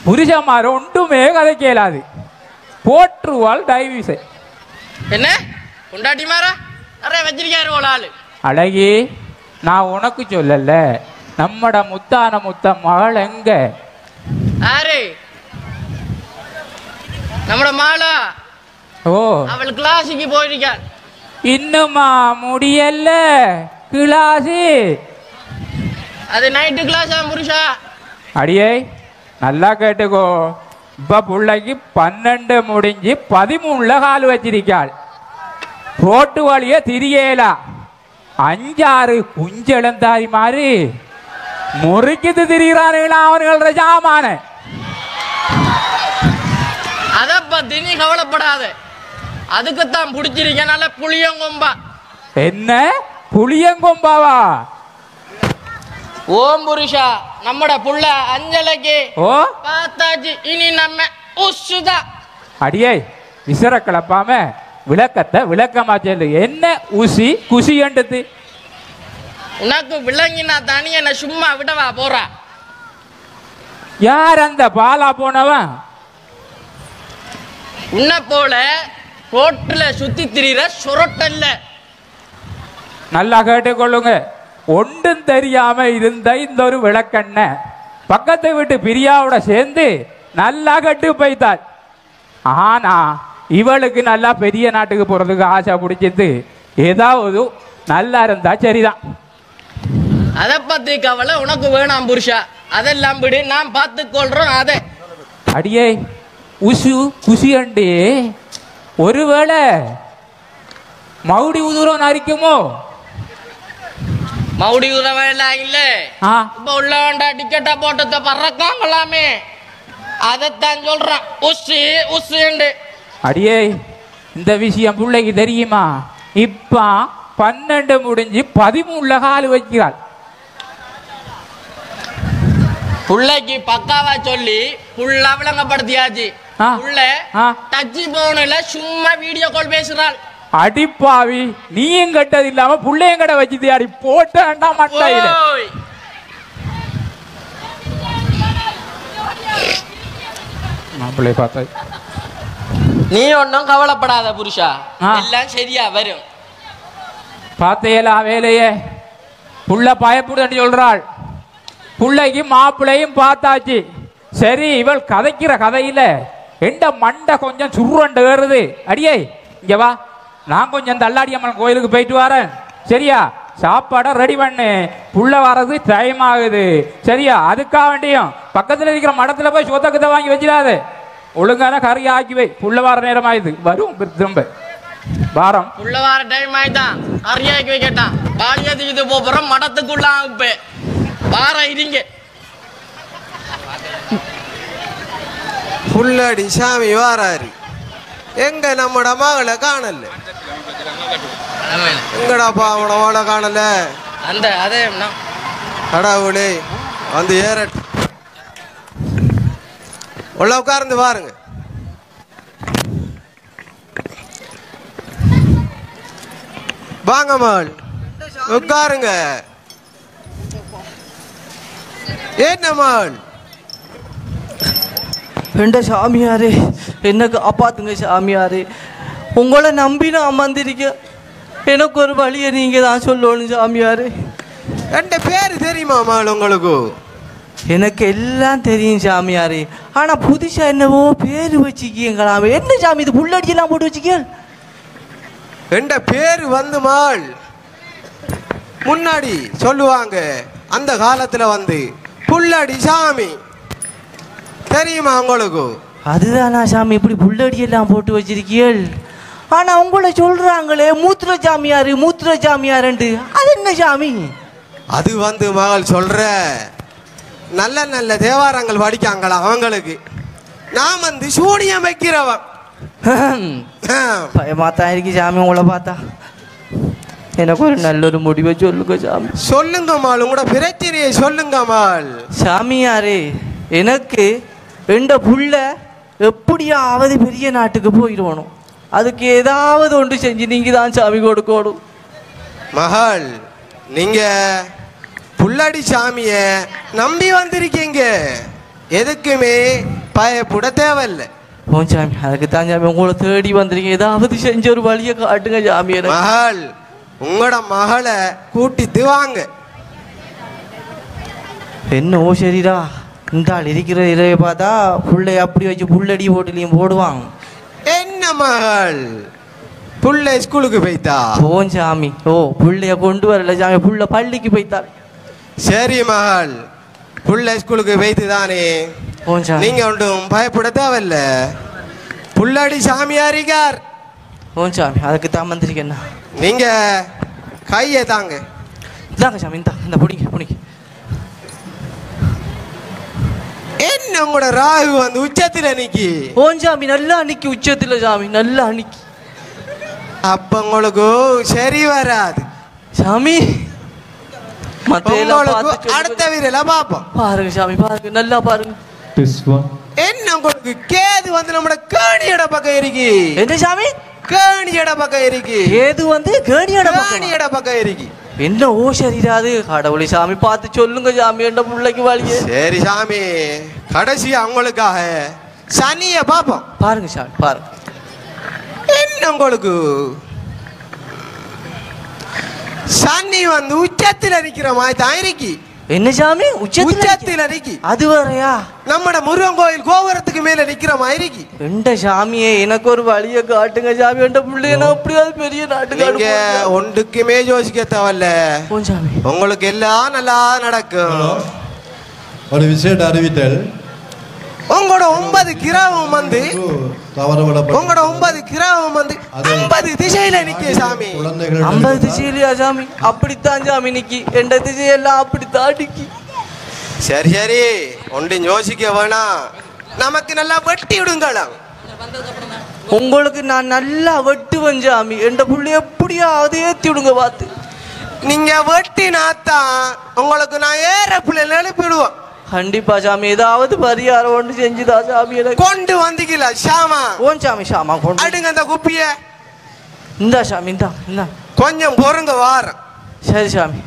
Speaker 3: புருஷமார ஒன்றுமே கதை கேளாது, போற்றுவாள் டைவர்ஸை.
Speaker 9: என்ன பொண்டாட்டி மாறா நிறைய வச்சிருக்காரு ஒரு ஆளு.
Speaker 3: அழகி, நான் உனக்கு சொல்லல, நம்மட முத்தான முத்த மகள் எங்க?
Speaker 9: யாரு? நம்மட மாலா.
Speaker 3: ஓ,
Speaker 9: அவள் கிளாஸுக்கு போயிருக்காள்.
Speaker 3: இன்னுமா முடியல கிளாஸு?
Speaker 9: அது நைட்டு கிளாஸா புருஷா?
Speaker 3: அடியே நல்லா கேட்டுக்கோ, இப்ப பிள்ளைக்கு 12 முடிஞ்சு 13 கால் வச்சிருக்காள். ரோட்டு வழிய திரியலா 5-6 குஞ்செழுந்தாரி மாதிரி முறுக்கிட்டு திரிகிறார்களா அவர்கள ஜாமான.
Speaker 9: அத பத்தி நீ கவலைப்படாத, அதுக்குத்தான் பிடிச்சிருக்க. நல்ல புளியங்கொம்பா.
Speaker 3: என்ன புளியங்கொம்பாவா?
Speaker 9: ஓம் புருஷா, நம்மட புள்ள அஞ்சலைக்கு
Speaker 3: ஓ
Speaker 9: பார்த்தாச்சு. இனி நம்ம உசுதா.
Speaker 3: அடியே விசர கிளப்பாம விளக்கத்தை விளக்கமா சொல்லு. என்ன ஊசி குசி என்றது?
Speaker 9: உனக்கு விளங்கினா தனி என்ன சும்மா விடவா போறா?
Speaker 3: யார் அந்த பாலா போனவன்?
Speaker 9: உன்னை போல ரோட்டுல சுத்தி திரிகிற சுரட்டல்ல.
Speaker 3: நல்லா கேட்டுக்கொள்ளுங்க, ஒன்றும் தெரியாம இருந்த இந்த ஒரு விளக்கண்ண பக்கத்து வீட்டு பிரியாவோட சேர்ந்து நல்லா கட்டு போய்த்தாள். ஆனா இவளுக்கு நல்லா பெரிய நாட்டுக்கு போறதுக்கு ஆசை பிடிச்சது. ஏதாவது நல்லா இருந்தா சரிதான்.
Speaker 9: அதை பத்தி கவலை உனக்கு வேணாம் புருஷா. அதெல்லாம் விடு, நான் பார்த்து கொள்றோம். அதை
Speaker 3: அடியே உசு குசியண்டே, ஒருவேளை மவுடி உதுரம் நரிக்குமோ?
Speaker 9: மவுடி உதவெல்லாம் இல்ல. இப்ப உள்ள வேண்டா டிக்கெட்டை போட்டு பறக்காங்களாமே, அதைத்தான் சொல்றான். உசு உசுண்டு.
Speaker 3: அடியே இந்த விஷயம் பிள்ளைக்கு தெரியுமா? இப்ப 12 முடிஞ்சு 13 கால் வைக்கிறாள்.
Speaker 9: பிள்ளைக்கு பக்காவா சொல்லி புள்ள விளங்கப்படுத்தியாச்சு. புள்ள டச் போன்ல சும்மா வீடியோ கால் பேசுறாள்.
Speaker 3: அடிப்பாவி, நீயும் கட்டது இல்லாம புள்ளையும் கடை வச்சுது. அடி போட்டா மண்டையில. மாப்பிள்ளை பார்த்தா
Speaker 9: நீ ஒன்னும் கவலைப்படாத புருஷா, எல்லாம் சரியா வரும்.
Speaker 3: பார்த்தேலா வேலையே, புள்ள பயப்படுன்னு சொல்றாள். புள்ளைக்கு மாப்பிள்ளையும் பார்த்தாச்சு. சரி, இவள் கதைக்கிற கதையில எந்த மண்டை கொஞ்சம் சுருண்டு ஏறுது. அடியே இங்க வா, நான் கொஞ்சம் தள்ளாடி அம்மன் கோயிலுக்கு போயிட்டு வரேன். சரியா? சாப்பாடை ரெடி பண்ணு, புள்ள வர்றது டைம் ஆகுது. சரியா? அதுக்காக வேண்டியும் பக்கத்துல இருக்கிற மடத்துல போய் சொத்தக்கத்தை வாங்கி வச்சிடாது. ஒழுங்கான கறி ஆக்கி வை, புள்ள வர நேரம் ஆயுது. வரும் திரும்ப வாரம்.
Speaker 9: புள்ள வர டைம் ஆயிட்டான், கறி ஆக்கி வைக்கட்டான். பாலியத்துக்கு போறோம் மடத்துக்குள்ள வார இருங்க.
Speaker 10: புள்ளடி சாமி வாராரு. எங்க நம்மட மகளை காணல? எங்கடாப்பா அவன மகளை காணல?
Speaker 9: அந்த அதே
Speaker 10: கடவுளே, வந்து ஏறட்டு உள்ள உட்கார்ந்து பாருங்க. வாங்க மகள், உட்காருங்க. என்ன மகள்?
Speaker 11: என்ற சாமியாரே, என்ன காப்பாத்துங்க சாமியாரே. உங்களை நம்பி நான் அமர்ந்திருக்க, எனக்கு ஒரு வழியை நீங்க தான் சொல்லணும் சாமியாரே.
Speaker 10: என் பேரு தெரியுமா மகள் உங்களுக்கு?
Speaker 11: எனக்கு எல்லாம் தெரியும் சாமியாரே, ஆனா புதுசா என்னவோ பேரு வச்சுக்கீங்களாமே. என்ன சாமி இது? புள்ளடிச்செல்லாம் போட்டு வச்சுக்க.
Speaker 10: என்ற பேரு வந்து மாள் முன்னாடி சொல்லுவாங்க அந்த காலத்துல வந்து புள்ளடி சாமி தெரியுமா உங்களுக்கு?
Speaker 11: அதுதானா சாமி இப்படி புள்ளடி எல்லாம் போட்டு வச்சிருக்கீள்? ஆனா உங்களை சொல்றாங்களே மூத்திர சாமியாரு மூத்திர சாமியாருண்டு, அது என்ன சாமி?
Speaker 10: அது வந்து மகள் சொல்ற நல்ல நல்ல தேவாரங்கள் படிக்காங்களா அவங்களுக்கு. நான் வந்து சூனியம் வைக்கிறவன்.
Speaker 11: பயமாத்தான் இருக்கு சாமி உங்களை பார்த்தா. எனக்கு ஒரு நல்ல ஒரு முடிவை சொல்லுங்க சாமி.
Speaker 10: சொல்லுங்க மாள், உங்களோட பிரச்சனையை சொல்லுங்க மாள்.
Speaker 11: சாமியாரே, எனக்கு எந்த புள்ள எப்படியாவது பெரிய நாட்டுக்கு போயிடுவணும். அதுக்கு ஏதாவது ஒன்று செஞ்சு நீங்க தான் சாமி கொடுக்கணும்.
Speaker 10: மகள், நீங்க புள்ளடி சாமிய நம்பி வந்திருக்கீங்க, எதுக்குமே பயப்பட தேவையில்லை.
Speaker 11: ஓ சாமி, அதுக்கு தான் சாமி உங்களை தேடி வந்திருக்கீங்க. ஏதாவது செஞ்ச ஒரு வழியை காட்டுங்க சாமி.
Speaker 10: மகள், உங்களோட மகளை கூட்டிட்டு வாங்க.
Speaker 11: என்ன ஓ சரிடா, இந்த ஆள் இருக்கிற இறைய பார்த்தா புள்ளை அப்படி வச்சு புள்ளடி ஹோட்டலையும் போடுவாங்க.
Speaker 10: என்ன மகள், புள்ள ஸ்கூலுக்கு போய்த்தா?
Speaker 11: ஓ சாமி, ஓ புள்ளைய கொண்டு வரல சாமி, புள்ள பள்ளிக்கு போய்த்தாள்.
Speaker 10: சரி மகள், புள்ள ஸ்கூலுக்கு போய்த்து தானே, நீங்க ஒன்றும் பயப்பட தேவையில்ல. புள்ளடி சாமியாரிகார்.
Speaker 11: ஓ சாமி, அதுக்கு தான் வந்திருக்கேன்னா.
Speaker 10: நீங்க கையை தாங்க.
Speaker 11: இதாங்க சாமி, இந்த பிடிங்க பிடிங்க.
Speaker 10: என்ன உங்களோட ராகு வந்து உச்சத்துல நிக்கி?
Speaker 11: ஓ சாமி, நல்லா நிக்கி உச்சத்துல சாமி, நல்லா நிக்கி.
Speaker 10: அப்ப உங்களுக்கு சரி வராது
Speaker 11: சாமி.
Speaker 10: அடுத்த வீரல பாப்போம்.
Speaker 11: பாருங்க சாமி, பாருங்க, நல்லா பாருங்க.
Speaker 10: என்ன உங்களுக்கு கேது வந்து நம்ம கேணியட பக்கம் இருக்கு.
Speaker 11: என்ன சாமி?
Speaker 10: கேணியட பக்கம் இருக்கு.
Speaker 11: கேது வந்து கேணியட
Speaker 10: பக்கம் இருக்கு.
Speaker 11: என்ன ஓ சரிடாது கடவுளை சாமி, பார்த்து சொல்லுங்க சாமி என்ற பிள்ளைக்கு வழியே.
Speaker 10: சரி சாமி, கடைசி அவங்களுக்காக சனிய பாப்போம்.
Speaker 11: பாருங்க சாமி, பாருங்க.
Speaker 10: என்ன உங்களுக்கு சனி வந்து உச்சத்தில் இருக்கிற மாதிரி தான் இருக்கு.
Speaker 11: என்ன சாமி?
Speaker 10: உச்சத்தில் இருக்கு.
Speaker 11: அது வரையா?
Speaker 10: நம்மட முருகன் கோயில் கோபுரத்துக்கு மேல நிக்கிற மாதிரி இருக்கு.
Speaker 11: எந்த சாமியே எனக்கு ஒரு வழியை காட்டுங்க சாமி, என்ற பிள்ளைய நான் அப்படியாவது பெரிய நாட்டுக்கு.
Speaker 10: நீங்க ஒன்றுக்குமே யோசிக்க தேவையில்ல
Speaker 11: சாமி,
Speaker 10: உங்களுக்கு எல்லாம் நல்லா நடக்கும்.
Speaker 12: ஒரு விஷயம் அறிவித்தல்,
Speaker 10: உங்களோட 9 கிராமம் வந்து உங்களோட 9 கிராமம் வந்து 50 திசையில நிக்க சாமி.
Speaker 11: 50 திசையிலையா சாமி? அப்படித்தான் சாமி நிக்கி, எந்த திசையெல்லாம் அப்படித்தான் நிக்கி.
Speaker 10: சரி சரி, ஒன்றும் யோசிக்க வேணாம், நமக்கு நல்லா வெட்டி விடுங்களாம்.
Speaker 11: உங்களுக்கு நான் நல்லா வெட்டுவேன் சாமி, எந்த புள்ளி எப்படியாவது ஏத்தி விடுங்க பார்த்து.
Speaker 10: நீங்க வெட்டினாத்தான் உங்களுக்கு நான் ஏரோப்ளேன் எழுப்பிடுவோம்.
Speaker 11: கண்டிப்பா சாமி, ஏதாவது பரிகாரம் ஒன்று செஞ்சுதா சாமி.
Speaker 10: கொண்டு வந்தீங்களா சாமா?
Speaker 11: ஓன் சாமி, சாமா கொண்டு
Speaker 10: அடுங்க அந்த குப்பிய.
Speaker 11: இந்த சாமி, இந்த
Speaker 10: கொஞ்சம் பொறுங்க வாரம்.
Speaker 11: சரி சாமி.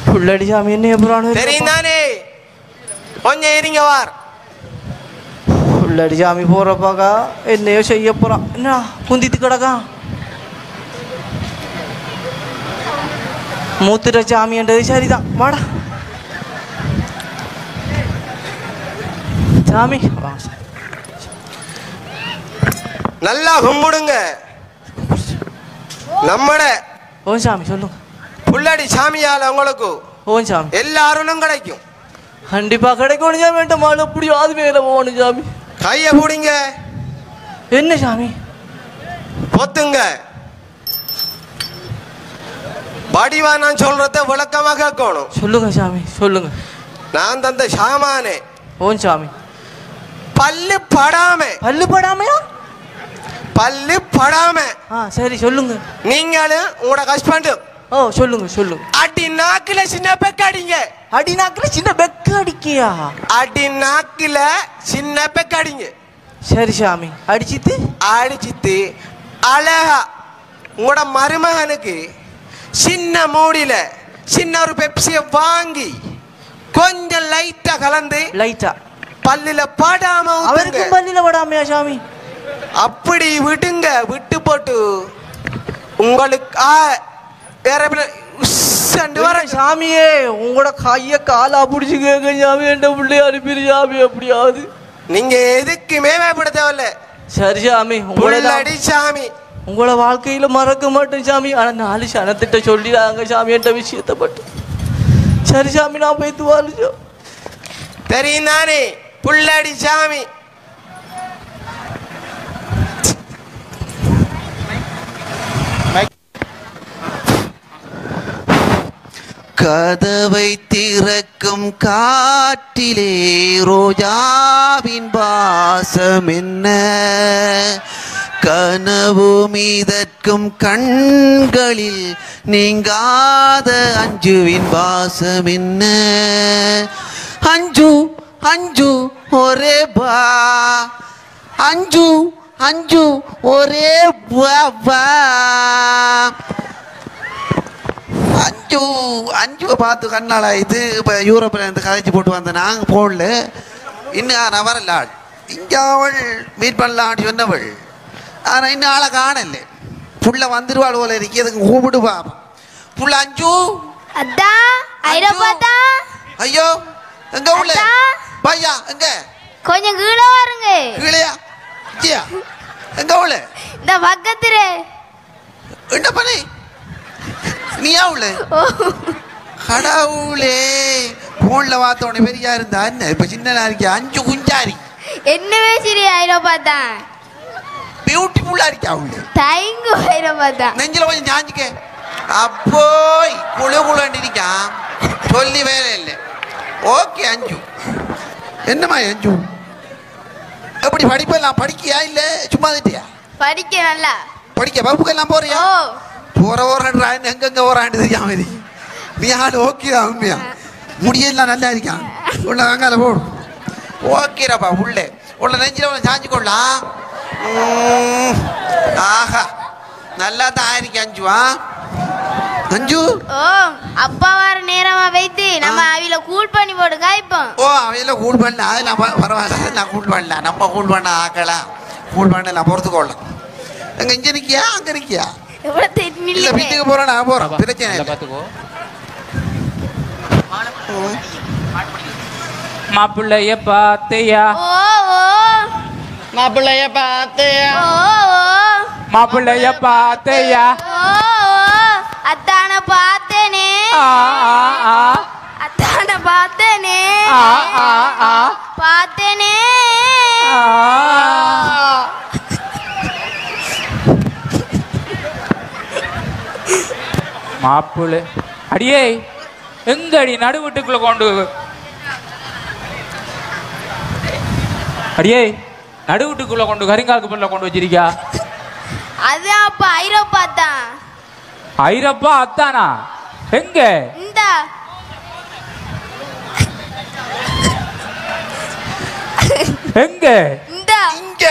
Speaker 11: புள்ளடி சாமி என்ன புறானு
Speaker 10: தெரியும் தானே, கொஞ்சம் இருங்க வார்.
Speaker 11: புள்ளடி சாமி போறப்பாக்கா என்னையோ செய்ய போறான். என்ன குந்தித்து கிடக்கா? மூத்திர சாமின்றது சரிதான். வாடா சாமி,
Speaker 10: நல்லா கும்பிடுங்க. நம்மட
Speaker 11: ஓ சாமி சொல்லுங்க.
Speaker 10: புள்ளடி சாமியால உங்களுக்கு
Speaker 11: ஓ சாமி
Speaker 10: எல்லா அருளும் கிடைக்கும்.
Speaker 11: கண்டிப்பா கிடைக்கும் சாமி. வேண்டாம் மாலை எப்படியாவது மேல போகணும் சாமி.
Speaker 10: கைய பிடிங்க.
Speaker 11: என்ன சாமி?
Speaker 10: பொத்துங்க. படிவா நான் சொல்றத விளக்கமா கேட்கணும்.
Speaker 11: சொல்லுங்க சாமி, சொல்லுங்க.
Speaker 10: நான் தந்த சாமானே.
Speaker 11: ஓன் சாமி.
Speaker 10: பல்லு படாம.
Speaker 11: பல்லு படாமையா?
Speaker 10: பல்லு படாம.
Speaker 11: சரி சொல்லுங்க.
Speaker 10: நீங்களும் உங்களோட ஹஸ்பண்டும்.
Speaker 11: ஓ சொல்லுங்க சொல்லுங்க.
Speaker 10: அடி நாக்குல சின்ன பெக்கு அடிங்க.
Speaker 11: அடி நாக்குல சின்ன பெக்கு அடிக்கியா?
Speaker 10: அடி நாக்குல சின்ன பெக்கு அடிங்க.
Speaker 11: சரி சாமி. அடிச்சிட்டு
Speaker 10: அழகா உங்களோட மருமகனுக்கு சின்ன மூடியில சின்ன ஒரு பெப்சிய வாங்கி கொஞ்சம் லைட்டா கலந்து
Speaker 11: லைட்டா
Speaker 10: பல்லில படாம
Speaker 11: அவருக்கு பல்லில படாமையா சாமி?
Speaker 10: அப்படி விடுங்க. விட்டு போட்டு உங்களுக்கு
Speaker 11: சாமியே உங்களோட கைய காலா புடிச்சு கேட்க சாமி, என்ற பிள்ளைய அனுப்பிடு சாமி எப்படியாவது.
Speaker 10: நீங்க எதுக்குமே பயப்பட தேவையில்ல.
Speaker 11: சரி சாமி.
Speaker 10: புள்ளடி சாமி
Speaker 11: உங்களோட வாழ்க்கையில மறக்க மாட்டேன் சாமி. ஆனா 4 சனத்திட்ட சொல்லிடாங்க சாமி என்ற விஷயத்தை மட்டும். சரி சாமி, நான் போய்த்து வாழ்ச்சோ.
Speaker 10: தெரியும் தானே புள்ளடி சாமி.
Speaker 13: கதவை திறக்கும் காற்றிலே ரோஜாவின் வாசம் என்ன, கனவு மீதற்கும் கண்களில் நீங்காத அஞ்சுவின் வாசம் என்ன. அஞ்சு அஞ்சு ஒரே பா, அஞ்சு அஞ்சு ஒரே பா. அஞ்சு அஞ்சுவை பார்த்து கண்ணால் இது இப்போ யூரோப்பில் இருந்து கதைச்சி போட்டு வந்த நாங்கள் போடல. இன்னும் நான் வரல. ஆள் இங்கே அவள் மீட் பண்ணலான்னு சொன்னவள். ஆனால் இன்னும் ஆளை காணல. புள்ள வந்துடுவாள் போல இருக்கு. அதுக்கு கூப்பிட்டு பாப்பா. புள்ள அஞ்சு ஐயோ எங்க உள்ள பையா எங்க
Speaker 14: கொஞ்சம் கீழே வருங்க.
Speaker 13: கீழையா எங்க உள்ள
Speaker 14: இந்த பக்கத்துல
Speaker 13: என்ன பண்ணி நீயா உள்ள கடவுளே. போன்ல பார்த்தோட பெரியா இருந்தா என்ன இப்ப சின்ன இருக்கா. அஞ்சு குஞ்சாரி
Speaker 14: என்ன பேசுறீ? ஐரோப்பாத்தா
Speaker 13: பியூட்டிஃபுல்லா இருக்கா உள்ள.
Speaker 14: தேங்க்யூ ஐரோப்பாத்தா.
Speaker 13: நெஞ்சில கொஞ்சம் ஞாஞ்சிக்க. அப்போய் குழு குழு இருக்கா. சொல்லி வேலை இல்லை. ஓகே அஞ்சு. என்னம்மா அஞ்சு எப்படி படிப்பெல்லாம் படிக்கியா இல்ல சும்மா திட்டியா?
Speaker 14: படிக்க நல்லா
Speaker 13: படிக்க. வகுப்புக்கெல்லாம் போறியா? போற ஓராண்டு எங்கெங்க ஓராண்டு தெரியாம நீ ஆள் ஓகே தான். உண்மையா முடியெல்லாம் நல்லா இருக்கான். உள்ள வெங்கால போடும். ஓகேடாப்பா. உள்ளே உள்ள நெஞ்சில சாஞ்சு கொள்ளலாம். ஆஹா நல்லா தான் ஆயிருக்கேன் அஞ்சுவா. அஞ்சு
Speaker 14: அப்பா வர நேரமா வைத்து நம்ம அவில கூல் பண்ணி போடு காய்ப்போம்.
Speaker 13: அவையில கூல் பண்ணல. அதெல்லாம் பரவாயில்ல. நான் கூல் பண்ணல. நம்ம கூல் பண்ண ஆக்கலாம். கூல் பண்ண நான் பொறுத்துக்கொள்ளலாம். எங்க இங்க நிக்கியா அங்க நிக்கியா? இல்ல வீட்டுக்கு போறேன். நான் போறேன். பிரச்சனை இல்லை.
Speaker 3: பாத்துக்கோ. மாப்பிள்ளைய பாத்தையா?
Speaker 9: மாப்பிள்ளைய பாத்தையா?
Speaker 3: மாப்பிள்ளைய பாத்தையா?
Speaker 14: அத்தான பார்த்தேனே. அத்தான பார்த்தேனே. பார்த்தேனே.
Speaker 3: மாப்பிள்ளை அடியே எங்க அடி நடு வீட்டுக்குள்ள கொண்டு அடியே நடு வீட்டுக்குள்ள கொண்டு கரிங்காலுக்கு பிள்ளை கொண்டு வச்சிருக்கா?
Speaker 14: அது அப்ப ஐரோப்பா தான்.
Speaker 3: ஐரோப்பா அத்தானா? எங்க?
Speaker 14: இந்த
Speaker 3: எங்க?
Speaker 14: இந்த
Speaker 13: இங்க.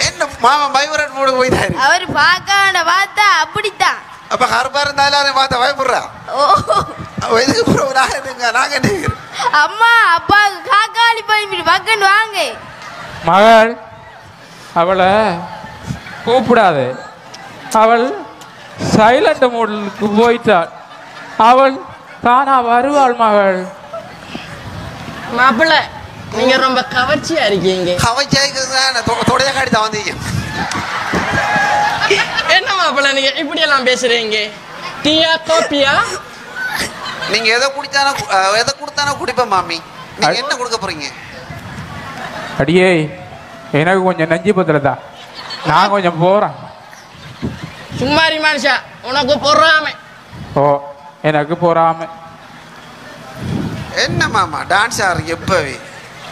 Speaker 13: என்ன மாமா பைவரட் மூடு போயிட்டாரு.
Speaker 14: அவர் பார்க்காண்ட பார்த்தா அப்படித்தான்.
Speaker 13: அப்ப கருப்பா இருந்தாலும் பார்த்தா பயப்படுறா. இதுக்கு பிறகு நாங்க
Speaker 14: அம்மா அப்பா காக்காளி பண்ணி பக்கண்டு வாங்க.
Speaker 3: மகள் அவளை கூப்பிடாது. அவள் சைலண்ட் மூடுக்கு போயிட்டாள். அவள் தானா வருவாள். மகள்
Speaker 9: மாப்பிள்ளை நீங்க ரொம்ப கவர்ச்சியா இருக்கீங்க.
Speaker 13: தொடைய காடி தான் வந்தீங்க.
Speaker 9: என்ன மாப்பிள்ளை நீங்க இப்படி எல்லாம் பேசுறீங்க? டீயா காப்பியா?
Speaker 13: நீங்க எதை கொடுத்தானோ குடிப்பேன் மாமி. நீங்க என்ன கொடுக்க போறீங்க?
Speaker 3: அடியே எனக்கு கொஞ்சம் நஞ்சு பத்திரதா. நான் கொஞ்சம் போறேன்.
Speaker 9: சும்மாரி மனுஷா உனக்கு பொறாமை.
Speaker 3: எனக்கு பொறாமை.
Speaker 13: என்ன மாமா டான்ஸ் ஆடுறீங்க? எப்பவே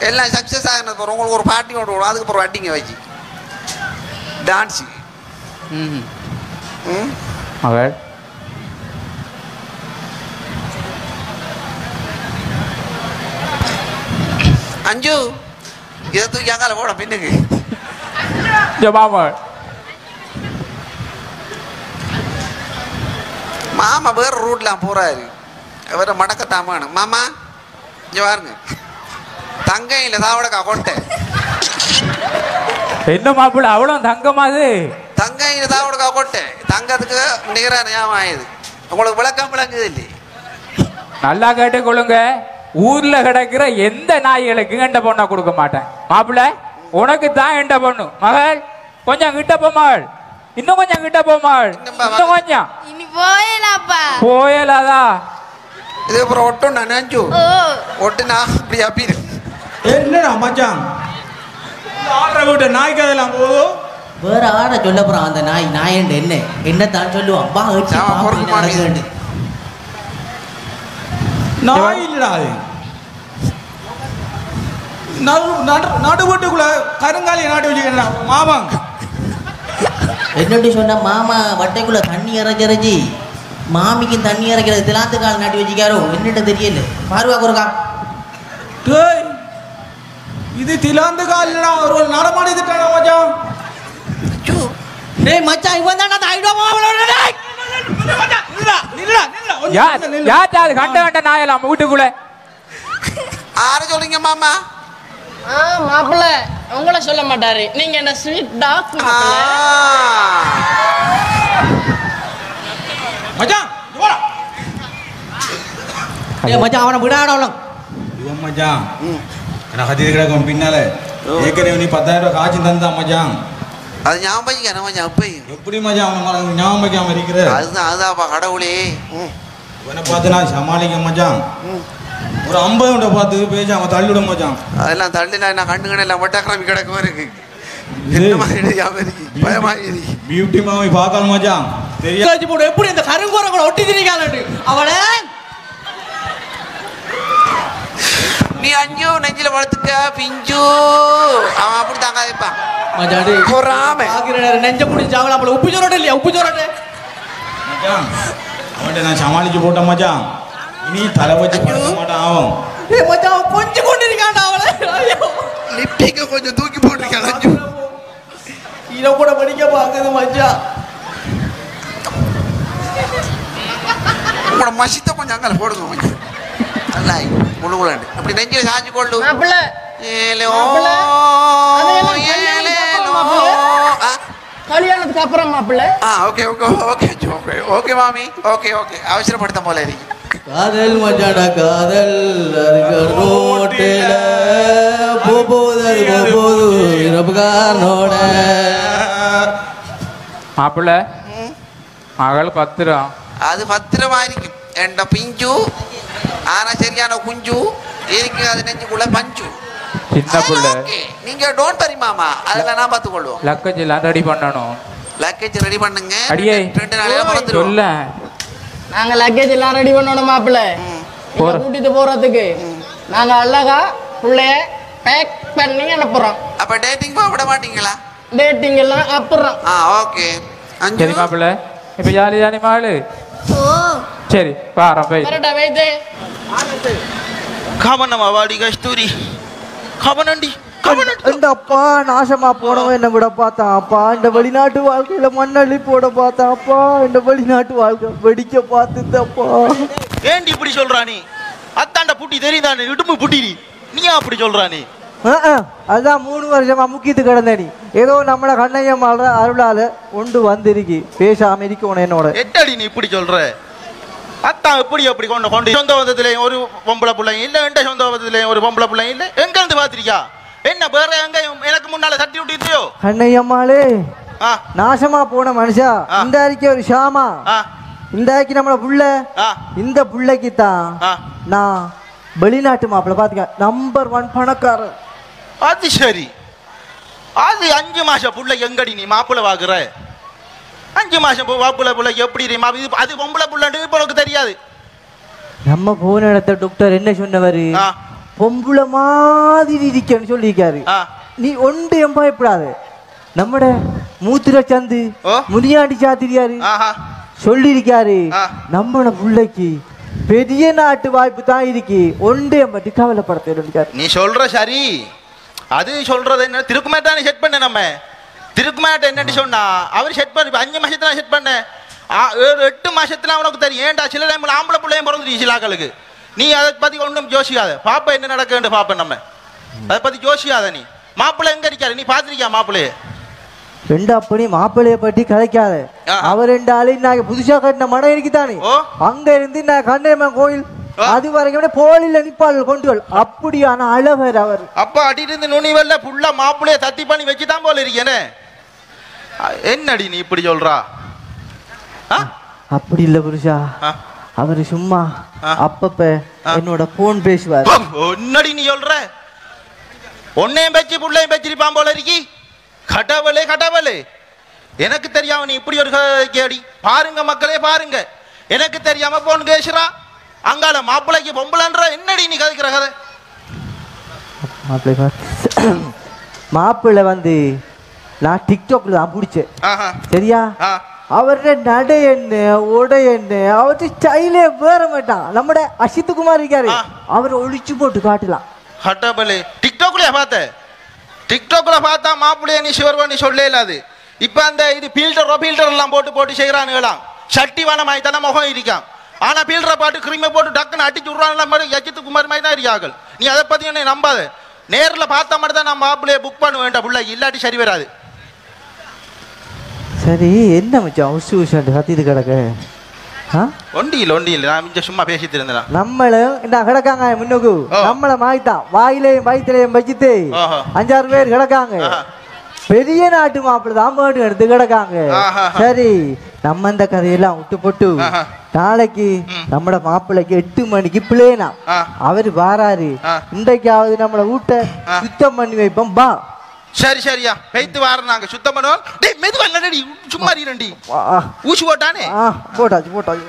Speaker 13: எல்லாம் சக்சஸ் ஆகினது போகிறோம். உங்களுக்கு ஒரு பாட்டி கொண்டு விடும். அதுக்கு அப்புறம் வட்டிங்க வச்சு டான்ஸு.
Speaker 3: மகள்
Speaker 13: அஞ்சு இதை தூக்கி அங்கால போட பின்னுக்கு. மாமா வேற ரூட்லாம் போறாரு. வேற மடக்கத்தான் வேணும். மாமா இங்க பாருங்க. தங்கையில தாவடக்கா கொட்டை.
Speaker 3: என்ன மாப்பிள்ள அவ்வளவு தங்கமாது?
Speaker 13: தங்கையில தாவடக்கா கொட்டை. தங்கத்துக்கு நிகரான ஞாபகம் ஆயுது. உங்களுக்கு விளக்கம் விளங்குது இல்லை?
Speaker 3: நல்லா கேட்டுக்கொள்ளுங்க. ஊர்ல கிடக்கிற எந்த நாய்களுக்கு கண்ட பொண்ணா கொடுக்க மாட்டேன் மாப்பிள்ள. உனக்கு தான் எண்ட பொண்ணு மகள். கொஞ்சம் கிட்ட போ மகள், இன்னும் கொஞ்சம் கிட்ட போ மகள், இன்னும் கொஞ்சம்.
Speaker 14: இனி போயலாப்பா.
Speaker 3: போயலாதா?
Speaker 13: இது அப்புறம் ஒட்டும் நான் நினைச்சு ஒட்டுனா அப்படி அப்படி
Speaker 8: என்னடா மச்சான் ஆடுற வீட்டு நாய்க்கு அதெல்லாம் போதும்.
Speaker 15: வேற ஆட சொல்ல போறான் அந்த நாய். நாய் என்ன தான் சொல்லுவான். பா
Speaker 8: நாய் இல்லடா அது. நடு வீட்டுக்குள்ள கருங்காலியை நாட்டி வச்சுக்கிறா மாமா.
Speaker 15: என்னடி சொன்ன மாமா வட்டைக்குள்ள தண்ணி இறச்சி மாமிக்கு தண்ணி இறக்கிறது திலாத்து கால் நாட்டி வச்சுக்காரோ என்னட்டு தெரியல. பாருவா குறுக்கா
Speaker 8: இது திலாந்து கால்டா ஒரு நடமாடி திட்டான மச்சான்.
Speaker 15: டேய் மச்சான் இவன் தான் அந்த ஐடோ மாவளோட டேய்.
Speaker 3: நில்லா நில்லா நில்லா. யார் கண்ட கண்ட நாயலாம் வீட்டுக்குள்ள.
Speaker 13: ஆற சொல்றீங்க மாமா?
Speaker 9: மாப்பிள்ள உங்களை சொல்ல மாட்டாரு. நீங்க என்ன ஸ்வீட் டாக் மாப்பிள்ள.
Speaker 8: மச்சான் போடா.
Speaker 15: டேய் மச்சான் அவனை விடாடலாம்.
Speaker 8: இவன் மச்சான் நான் கத்தி கிடக்கும் பின்னால ஏற்கனவே நீ 10,000 ரூபாய் காய்ச்சி தந்தா மச்சான்.
Speaker 13: அது ஞாபகம் வைக்க மச்சான்.
Speaker 8: எப்படி மச்சான் அவன் ஞாபகம் வைக்காம இருக்கிற?
Speaker 13: அதுதான் கடவுளே.
Speaker 8: இவனை பார்த்து நான் சமாளிக்க மச்சான். ஒரு 50 பார்த்து பேசி அவன் தள்ளி விட மச்சான்.
Speaker 13: அதெல்லாம் தள்ளினா நான் கண்டுகணும் எல்லாம் ஒட்டக்கிழமை கிடக்கும் இருக்கு.
Speaker 8: பியூட்டி மாமி பார்க்கலாம் மச்சான்.
Speaker 11: தெரியாது போடு எப்படி இந்த கருங்கோரை கூட ஒட்டி திரிக்கானு அவளே.
Speaker 13: நீ அஞ்சு நெஞ்சில வளர்த்துக்க பிஞ்சு. அவன் அப்படி தாங்க வைப்பான்.
Speaker 11: மச்சாடி பொறாம ஆகிற நெஞ்ச புடிச்சு அவள அப்பள உப்பு ஜோரட்ட இல்லையா? உப்பு ஜோரட்ட
Speaker 8: மச்சான் அவன்ட நான் சமாளிச்சு போட்டேன் மச்சான். இனி தலை வச்சு படுக்க மாட்டான் அவன்.
Speaker 11: ஏய் மச்சான் கொஞ்சம் கொண்டு இருக்கான்டா அவளே. ஐயோ
Speaker 13: லிப்டிக்க கொஞ்சம் தூக்கி போட்டுருக்கான் அஞ்சு.
Speaker 11: இத கூட படிக்க பாக்குது மச்சான்.
Speaker 13: உங்களோட மசித்த கொஞ்சம் அங்கே போடுங்க கொஞ்சம். நல்லா முழுகுலாண்டு அப்படி நெஞ்சில சாஞ்சு கொள்ளு
Speaker 9: மாப்பிள்ள.
Speaker 13: ஏலோ
Speaker 9: கல்யாணத்துக்கு அப்புறம் மாப்பிள்ள.
Speaker 13: Okay okay okay okay okay மாமி ஓகே ஓகே அவசரப்படுத்த போல இருக்கு.
Speaker 15: காதல் மச்சாடா காதல் ரோட்டில போது இரவுகாரனோட.
Speaker 3: மாப்பிள்ள மகள் பத்திரம்.
Speaker 13: அது பத்திரமாയിരിക്കും. என்ற பிஞ்சு ஆனா சரியான குஞ்சு இருக்கு. அது நெஞ்சுக்குள்ள பஞ்சு
Speaker 3: சின்ன புள்ள.
Speaker 13: நீங்க டோன்ட் வரி மாமா. அதெல்லாம் நான் பார்த்துக்கொள்வோம்.
Speaker 3: லக்கேஜ் எல்லாம் ரெடி பண்ணணும்.
Speaker 13: லக்கேஜ் ரெடி பண்ணுங்க.
Speaker 3: அடியே
Speaker 13: 2 நாளையில மறந்துடும்.
Speaker 3: சொல்ல
Speaker 9: நாங்க லக்கேஜ் எல்லாம் ரெடி பண்ணணும் மாப்பிள்ள. கூட்டிட்டு போறதுக்கு நாங்க அழகா புள்ளைய பேக் பண்ணி அனுப்புறோம்.
Speaker 13: அப்ப டேட்டிங் போக விட மாட்டீங்களா?
Speaker 9: டேட்டிங் எல்லாம் அப்புறம்.
Speaker 13: ஓகே
Speaker 3: சரி மாப்பிள்ள. இப்ப ஜாலி ஜாலி மாளு. சரி வாரம் போய்
Speaker 9: வரடா வைதே.
Speaker 16: கவனமா வாடி கஸ்தூரி. கவனண்டி
Speaker 17: அப்பா நாசமா போனவன் என்ன விட பார்த்தான். அப்பா இந்த வெளிநாட்டு வாழ்க்கையில மண்ணள்ளி போட பார்த்தான். அப்பா இந்த வெளிநாட்டு வாழ்க்கை வெடிக்க பார்த்துப்பா.
Speaker 16: ஏண்டி இப்படி சொல்றா நீ? அத்தாண்ட புட்டி தெரியுதானே இடும்பு புட்டிரி. நீ அப்படி சொல்றா நீ?
Speaker 17: அதான் 3 வருஷமா முக்கியத்து கிடந்த நீ ஏதோ நம்மள கண்ணையம் அருளால கொண்டு வந்திருக்கி பேசாம இருக்கணும் என்னோட.
Speaker 16: எட்டடி நீ இப்படி சொல்ற? அத்தான் எப்படி அப்படி கொண்டு சொந்த பந்தத்திலேயும் ஒரு பொம்பளை பிள்ளைங்க இல்ல, எந்த சொந்த பந்தத்திலேயும் ஒரு பொம்பளை பிள்ளைங்க இல்ல. எங்க இருந்து பாத்திருக்கா? என்ன வேற எங்க எனக்கு முன்னால தட்டி விட்டுருச்சியோ?
Speaker 17: கண்ணையம்மாளே நாசமா போன மனுஷா. இந்த அறிக்கை ஒரு ஷாமா. இந்த அறிக்கை நம்மள புள்ள. இந்த புள்ளைக்கு தான் நான் வெளிநாட்டு மாப்பிள்ள பாத்துக்க நம்பர் 1 பணக்காரன்.
Speaker 16: அது சரி. அது 5 மாசம் புள்ள எங்கடி நீ மாப்பிள்ள வாக்குற? 5 மாசம் மாப்பிள்ள புள்ள எப்படி அது பொம்பளை புள்ளன்னு இப்ப உனக்கு தெரியாது.
Speaker 17: நம்ம போன இடத்த டாக்டர் என்ன சொன்னவரு? பொம்பளை மாதிரி இருக்கன்னு சொல்லியிருக்காரு. நீ ஒன்றையும் பயப்படாது. நம்மட மூத்திர சந்து முனியாண்டி சாத்திரியாரு சொல்லியிருக்காரு நம்மள புள்ளைக்கு பெரிய நாட்டு வாய்ப்பு தான் இருக்கு. ஒன்றையும் பற்றி கவலைப்படுத்த.
Speaker 16: நீ சொல்ற சரி. அது சொல்றது என்ன திருக்குமேட்டானே செட் பண்ண. நம்ம திருக்குமேட்ட என்னன்னு சொன்னா அவர் செட் பண்ண 5 மாசத்துல செட் பண்ண 8 மாசத்துல அவனுக்கு தெரியும். ஏன்டா சில டைம்ல ஆம்பளை பிள்ளையும் பிறந்துருச்சு சிலாக்களுக்கு. நீ அதை பத்தி ஒன்றும் யோசிக்காத. பாப்பா என்ன நடக்குன்னு பாப்பேன். நம்ம அதை பத்தி யோசிக்காத. நீ மாப்பிள்ளை எங்க இருக்காரு? நீ பாத்திருக்கியா மாப்பிள்ளைய?
Speaker 17: ரெண்டு அப்படி மாப்பிள்ளைய பற்றி கதைக்காத. அவர் 2 ஆளு நான் புதுசா கட்டின மடம் இருக்குதானே அங்க இருந்து நான் கண்ணையம்மன் கோயில் அது வரைக்கும் போலில நிப்பாள் கொண்டு அப்படியான அழகர் அவர்.
Speaker 16: அப்ப அடியிருந்து நுனிவல்ல புள்ள மாப்பிள்ளைய தத்தி பண்ணி வச்சுதான் போல இருக்கேனே. என்னடி நீ இப்படி சொல்றா?
Speaker 17: அப்படி இல்ல புருஷா, அவரு சும்மா அப்பப்ப என்னோட போன் பேசுவார்.
Speaker 16: என்னடி நீ சொல்ற? ஒன்னையும் பேச்சு புள்ளையும் பேச்சிருப்பான் போல இருக்கி. கடவுளே கடவுளே, எனக்கு தெரியாம நீ இப்படி ஒரு கேடி. பாருங்க மக்களே பாருங்க, எனக்கு தெரியாம போன் பேசுறா. அங்கால மாப்பிள்ளைக்கு பொம்பளன்ற என்னடி நீ கதைக்கிற கதை?
Speaker 17: மாப்பிள்ளை வந்து நான் டிக்டாக்ல தான் பிடிச்சேன். சரியா? அவருடைய நடை என்ன உடை என்ன அவர்கிட்ட ஸ்டைலே வேற மாட்டான். நம்மட அசித் குமார் இருக்காரு, அவரை ஒழிச்சு போட்டு காட்டலாம்.
Speaker 16: ஹட்டபலே டிக்டாக்ல பார்த்த டிக்டாக்ல பார்த்தா மாப்பிள்ளைய நீ சிவர்வனி சொல்லே இல்லாது. இப்ப அந்த இது ஃபில்டர் எல்லாம் போட்டு போட்டு செய்யறானுங்களாம். சட்டி வானமாய் தானே முகம் இருக்கான். ஆனா ஃபில்டரை பாட்டு கிரீமை போட்டு டக்குன்னு அடிச்சு விடுறாங்க மாதிரி அஜித் குமார் மாதிரி தான் இருக்கார்கள். நீ அதை பத்தி என்ன நம்பாத. நேரில் பார்த்தா மட்டும் தான் நான் மாப்பிள்ளைய புக் பண்ண வேண்டாம். புள்ள இல்லாட்டி சரி வராது.
Speaker 17: சரி என்ன மச்சான் உஷு உஷாண்டு கத்திட்டு கிடக்க?
Speaker 16: ஒண்டியில் நான் இங்க சும்மா பேசிட்டு இருந்தேன்.
Speaker 17: நம்மளும் இந்த கிடக்காங்க முன்னுக்கு நம்மள மாய்த்தான் வாயிலையும் வயிற்றுலையும் வச்சுட்டு 5-6 பேர் கிடக்காங்க. பெரிய நாட்டு மாப்பிள்ளை தான் போட்டு எடுத்து கிடக்காங்க. சரி நம்ம இந்த கதையெல்லாம் விட்டு போட்டு நாளைக்கு நம்மட மாப்பிள்ளைக்கு 8 மணிக்கு பிளேனா அவரு வாராரு. இன்றைக்காவது நம்மள வீட்டை சுத்தம் பண்ணி வைப்போம். பா
Speaker 16: சரி சரியா வைத்து வாரம் நாங்க சுத்தம் பண்ணுவோம். டேய் மெதுவா இல்லடி சும்மா இருண்டி. ஊசி போட்டானே?
Speaker 17: போட்டாச்சு போட்டாச்சு.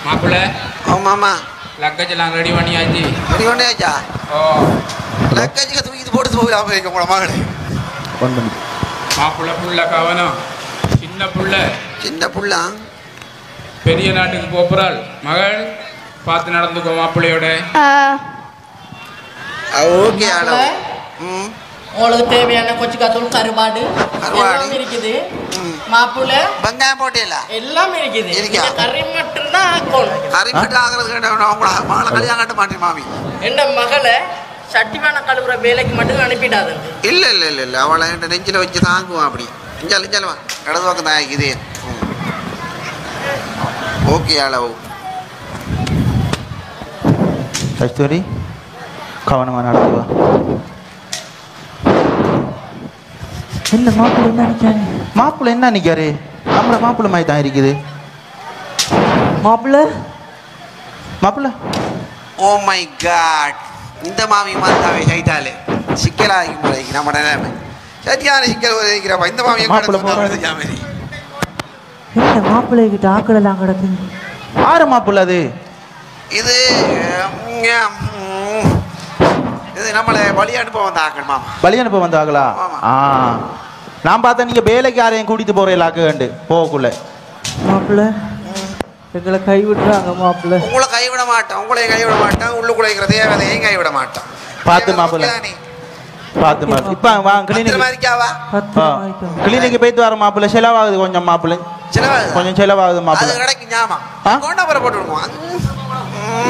Speaker 3: மாப்பிள்ளை
Speaker 13: மாமா
Speaker 3: லக்கேஜ் எல்லாம் ரெடி பண்ணியாச்சு.
Speaker 13: ரெடி பண்ணியாச்சா? லக்கேஜுக்கு தூக்கி போட்டு போகலாம் உங்களோட மகளே.
Speaker 3: மாப்பிள்ளை புள்ள கவனம். சின்ன புள்ள பெரிய நாட்டுக்கு போறாள். மகள் பார்த்து நடந்துக்கோ மாப்பிள்ளையோட.
Speaker 13: ஓகே ஆளோ.
Speaker 9: உங்களுக்கு தேவையான கொச்சி கத்தூள் கருவாடு எல்லாம் இருக்குது. மாப்பிள்ளை
Speaker 13: வெங்காயம் போட்டேல
Speaker 9: எல்லாம் இருக்குது. கறி மட்டும் தான் ஆக்கணும்.
Speaker 13: கறி மட்டும் ஆகிறது மகளை கல்யாணம் கட்ட மாட்டேன் மாமி.
Speaker 9: என் மகளை சட்டிவான கழுவுற வேலைக்கு மட்டும் அனுப்பிடாது.
Speaker 13: இல்ல இல்ல இல்ல இல்ல அவளை என் நெஞ்சில வச்சு தாங்குவான். அப்படி இஞ்சாலும் இடது பக்கம் தான் இருக்குது. ஓகே அளவு
Speaker 16: கஸ்தூரி கவனமா நடத்துவா.
Speaker 17: என்ன மாப்பிள்ளை என்ன நினைக்காரு?
Speaker 16: மாப்பிள்ளை என்ன நினைக்காரு? நம்மள மாப்பிள்ளை மாதிரி தான் இருக்குது.
Speaker 17: மாப்பிள்ளை
Speaker 13: ஓ மை காட், இந்த மாமி மாத்தாவே சைத்தாலே சிக்கலாகி முறைக்கு நம்ம நிலைமை சரியான சிக்கல் உரைக்கிறப்ப இந்த மாமியை
Speaker 17: என்ன மாப்பிள்ளை கிட்ட ஆக்கடலாம் கிடக்கு.
Speaker 16: ஆறு மாப்பிள்ளை அது.
Speaker 13: இது இது நம்மளை பலி அனுப்ப வந்த ஆக்கள் மாமா.
Speaker 16: பலி அனுப்ப வந்த ஆகலா? நான் பார்த்தா நீங்க வேலைக்கு யாரையும் கூட்டிட்டு போறீங்களாக்கு போகக்குள்ள.
Speaker 17: மாப்பிள்ளை எங்களை கைவிடுறாங்க. மாப்பிள்ளை
Speaker 13: உங்களை கைவிட மாட்டோம், உங்களையும் கைவிட மாட்டோம், உள்ளுக்குள்ள இருக்கிற தேவதையும் கைவிட மாட்டோம்.
Speaker 16: பார்த்து மாப்பிள்ளை பார்த்து மாப்பிள்ளை. இப்ப வாங்க கிளினிக்கு போயிட்டு வர மாப்பிள்ளை. செலவாகுது கொஞ்சம் மாப்பிள்ளை, கொஞ்சம் செலவாகுது மாப்பிள்ளை.
Speaker 13: கிடைக்கும் ஞாபகம் கொண்டாபுரம் போட்டு விடுவோம்.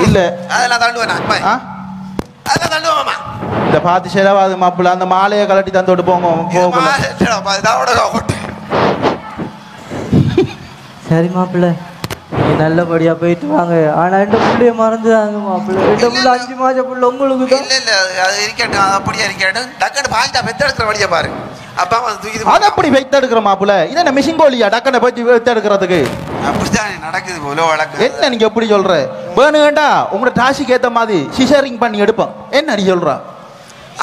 Speaker 16: இல்ல
Speaker 13: அதெல்லாம் தள்ளுவேன். அதெல்லாம் தள்ளுவோமா?
Speaker 16: இந்த பார்த்து செலவாகுது மாப்பிள்ளை. அந்த மாலையை கலட்டி தந்தோட்டு போங்க.
Speaker 17: சரி மாப்பிள்ளை நல்லபடியா போயிட்டு வாங்க. ஆனா 2 புள்ளைய மறந்துதாங்க மாப்பிள்ளை. 2 புள்ள 5 மாசம் புள்ள உங்களுக்கு தான்.
Speaker 13: இல்ல இல்ல அது இருக்கட்டும், அது அப்படியே இருக்கட்டும். டக்குனு பாய்ட்டா பெத்தெடுக்கிற வழியை பாரு. அப்பா தூக்கி
Speaker 16: அது அப்படி பெத்தெடுக்கிற மாப்பிள்ளை. இதை என்ன மிஷின் கோழியா டக்குன்னு போய் பெத்தெடுக்கிறதுக்கு?
Speaker 13: அப்படிதான் நடக்குது போல வழக்கு.
Speaker 16: என்ன நீங்க எப்படி சொல்ற? வேணுங்கண்டா உங்களோட டாஷிக்கு ஏத்த மாதிரி சிசரிங் பண்ணி எடுப்போம். என்ன நீ சொல்ற?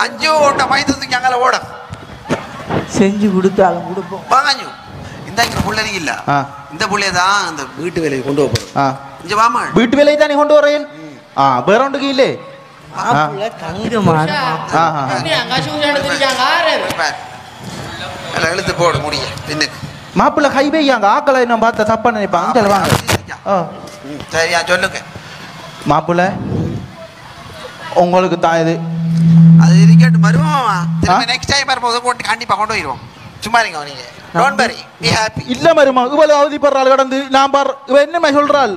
Speaker 13: 5 ஓட்ட மைத்து தூக்கி அங்கால ஓட
Speaker 17: செஞ்சு கொடுத்தாலும் கொடுப்போம்.
Speaker 13: வாங்க இந்த புள்ளை இல்ல, இந்த புள்ளைய தான் அந்த வீட்டு வேலையை கொண்டு போறோம். இங்க வாமா,
Speaker 16: வீட்டு வேலையை தானே கொண்டு வரேன். வேற ஒன்றுக்கு இல்லே.
Speaker 13: எழுத்து போட முடியும் பின்னுக்கு.
Speaker 16: மாப்பிள்ளை ஹைவேயாங்க ஆக்களை என்ன பார்த்த தப்பா நினைப்பாங்க. வாங்க
Speaker 13: சரியா சொல்லுங்க
Speaker 16: மாப்பிள்ளை. உங்களுக்கு தான் இது
Speaker 13: அது இருக்கட்டும். வருவோமா நெக்ஸ்ட் டைம் வரும்போது போட்டு கண்டிப்பா கொண்டு போயிடுவோம். சும்மா இருங்க நீங்க. Don't worry, B happy.
Speaker 16: இல்ல மருமா இவ்வளவு அவதிப்படுறாள் கடந்து நான் பார். இவ என்னமே சொல்றாள்?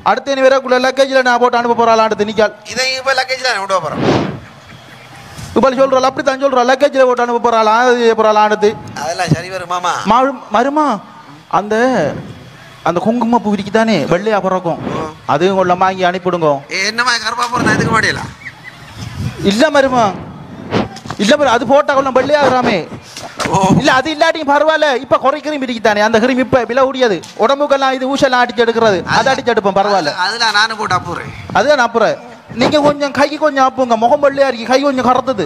Speaker 16: அடுத்த நீ வரக்குள்ள லக்கேஜ்ல நான் போட்டு அனுப்ப போறாள். அடுத்து நிக்கால்
Speaker 13: இதை இப்ப லக்கேஜ்ல கொண்டு போறோம்.
Speaker 16: இப்போ சொல்றாள் அப்படித்தான் சொல்றாள் லக்கேஜில் போட்டு அனுப்ப போறாளாம் அது செய்ய போறாளாம் அடுத்து
Speaker 13: அதெல்லாம் சரி வரும் மாமா
Speaker 16: மருமா அந்த அந்த குங்குமப்பூ இருக்குதானே வெள்ளையா பிறக்கும் அதுவும் கொள்ள வாங்கி அனுப்பிடுங்க
Speaker 13: என்னமா கருப்பா போறதா இதுக்கு மாடியல
Speaker 16: இல்ல மருமா இல்ல அது போட்டா கொள்ள வெள்ளையாகிறாமே இல்ல அது இல்லாட்டியும் பரவாயில்ல இப்ப குறை கிரீம் இருக்குதானே அந்த கிரீம் இப்ப விலை கூடியது உடம்புக்கெல்லாம் இது ஊசெல்லாம் அடிச்சு எடுக்கிறது அதை அடிச்சு எடுப்போம் பரவாயில்ல
Speaker 13: அதுல நானும் போட்டு அப்புறேன்
Speaker 16: அதுதான் அப்புறம் நீங்க கொஞ்சம் கை கொஞ்சம் அப்புங்க முகம் வெள்ளையா இருக்கு கை கொஞ்சம் கறந்தது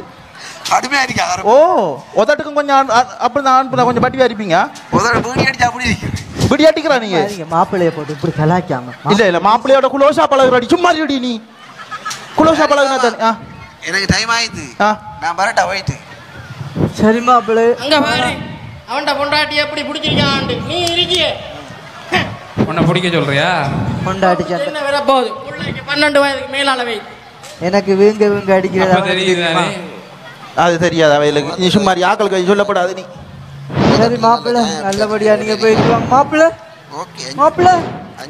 Speaker 13: கடுமையா இருக்கா
Speaker 16: ஓ உதட்டுக்கும் கொஞ்சம் அப்படிதான் அனுப்புனா கொஞ்சம் பட்டியா இருப்பீங்க
Speaker 13: பீடி அடிச்சா அப்படி இருக்கு
Speaker 16: பிடி அடிக்கிறா நீங்க
Speaker 17: மாப்பிள்ளைய போட்டு இப்படி கலாய்க்காம
Speaker 16: இல்ல இல்ல மாப்பிள்ளையோட குலோசா பழகுறாடி சும்மா இருடி நீ குலோசா பழகுனா
Speaker 13: எனக்கு டைம் ஆயிடுது நான் வரட்டா போயிட்டு
Speaker 17: சரி மாப்பிள்ளை
Speaker 9: அங்க பாரு அவன்ட பொண்டாட்டி எப்படி பிடிச்சிருக்கான் நீ இருக்கியே
Speaker 3: உன்னை பிடிக்க சொல்றியா
Speaker 17: பொண்டாட்டி
Speaker 9: என்ன வர போகுது பிள்ளைக்கு 12 வயதுக்கு மேலால வை
Speaker 17: எனக்கு வீங்க அடிக்கிறதா
Speaker 16: அது தெரியாது அவைகளுக்கு நீ சும்மா ஆக்கள் கை சொல்லப்படாது நீ
Speaker 17: சரி மாப்பிள்ளை நல்லபடியா நீங்க போயிட்டு வாங்க மாப்பிள்ளை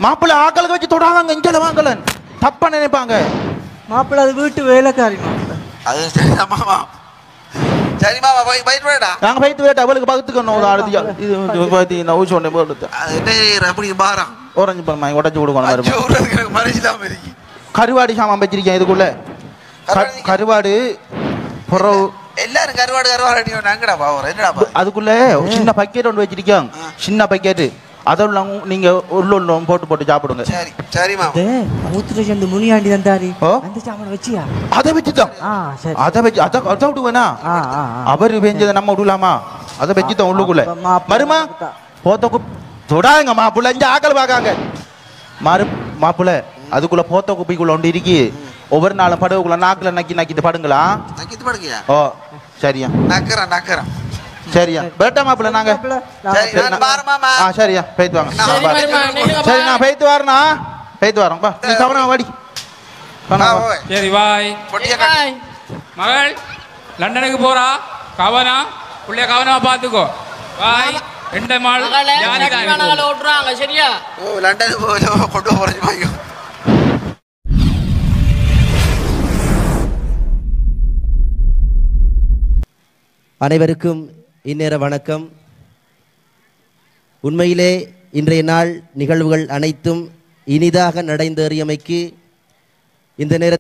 Speaker 16: மாப்பிள்ளை ஆக்களுக்கு வச்சு தொடாங்க இஞ்சல வாங்கலன் தப்பா நினைப்பாங்க
Speaker 17: மாப்பிள்ளை அது வீட்டு வேலைக்காரி மாப்பிள்ளை
Speaker 13: அது சரிதான் மாமா சரி மாமா போயிட்டு வரடா
Speaker 16: நாங்க போயிட்டு வரட்டா அவளுக்கு பக்கத்துக்கணும் அடுத்து இது பாத்தி நான் ஊசி ஒண்ணே போட்டு
Speaker 13: என்ன அப்படி பாரம்
Speaker 16: ஓரஞ்சு பழம் உடைச்சு கொடுக்கணும்
Speaker 13: மரிச்சிடாம இருக்கு
Speaker 16: கருவாடி சாமான் வச்சிருக்கேன் இதுக்குள்ள கருவாடு புறவு
Speaker 13: எல்லாரும் கருவாடு அங்கடா பாவம் என்னடா
Speaker 16: அதுக்குள்ள சின்ன பக்கெட் ஒன்று வச்சிருக்காங்க சின்ன பக்கெட் அதெல்லாம் நீங்க உள்ள போட்டு சாப்பிடுங்க
Speaker 13: சரி சரி மாமா
Speaker 17: மூத்திர சேர்ந்து முனியாண்டி தந்தாரி அந்த சாமான் வச்சியா
Speaker 16: அதை வச்சுதான் அதை வச்சு அதை விடுவேனா அவரு வெஞ்சதை நம்ம விடலாமா அதை வச்சுதான் உள்ளுக்குள்ள மருமா போத்தக்கு தொடாங்க மாப்பிள்ள இங்க ஆக்கள் பாக்காங்க மாப்பிள்ள அதுக்குள்ள போத்த குப்பைக்குள்ள ஒன்று இருக்கு ஒவ்வொரு நாளும் படகுக்குள்ள நாக்குல நக்கிட்டு படுங்களா ஓ சரியா
Speaker 13: நக்கறேன்
Speaker 16: சரியா பேட்டா மாப்பிள்ள நாங்க சரியா போயிட்டு வாங்க சரி நான் போயிட்டு வரேண்ணா போயிட்டு வரோம் பா நீ கவனம் வாடி
Speaker 3: சரி பாய் மகள் லண்டனுக்கு போறா கவனா புள்ளைய கவனமா பாத்துக்கோ பாய் ரெண்டு மாள்
Speaker 9: ஓட்டுறாங்க சரியா
Speaker 13: லண்டனுக்கு கொண்டு போறேன்
Speaker 5: அனைவருக்கும் இந்நேர வணக்கம். உண்மையிலே இன்றைய நாள் நிகழ்வுகள் அனைத்தும் இனிதாக நடந்தேறியமைக்கு இந்த நேர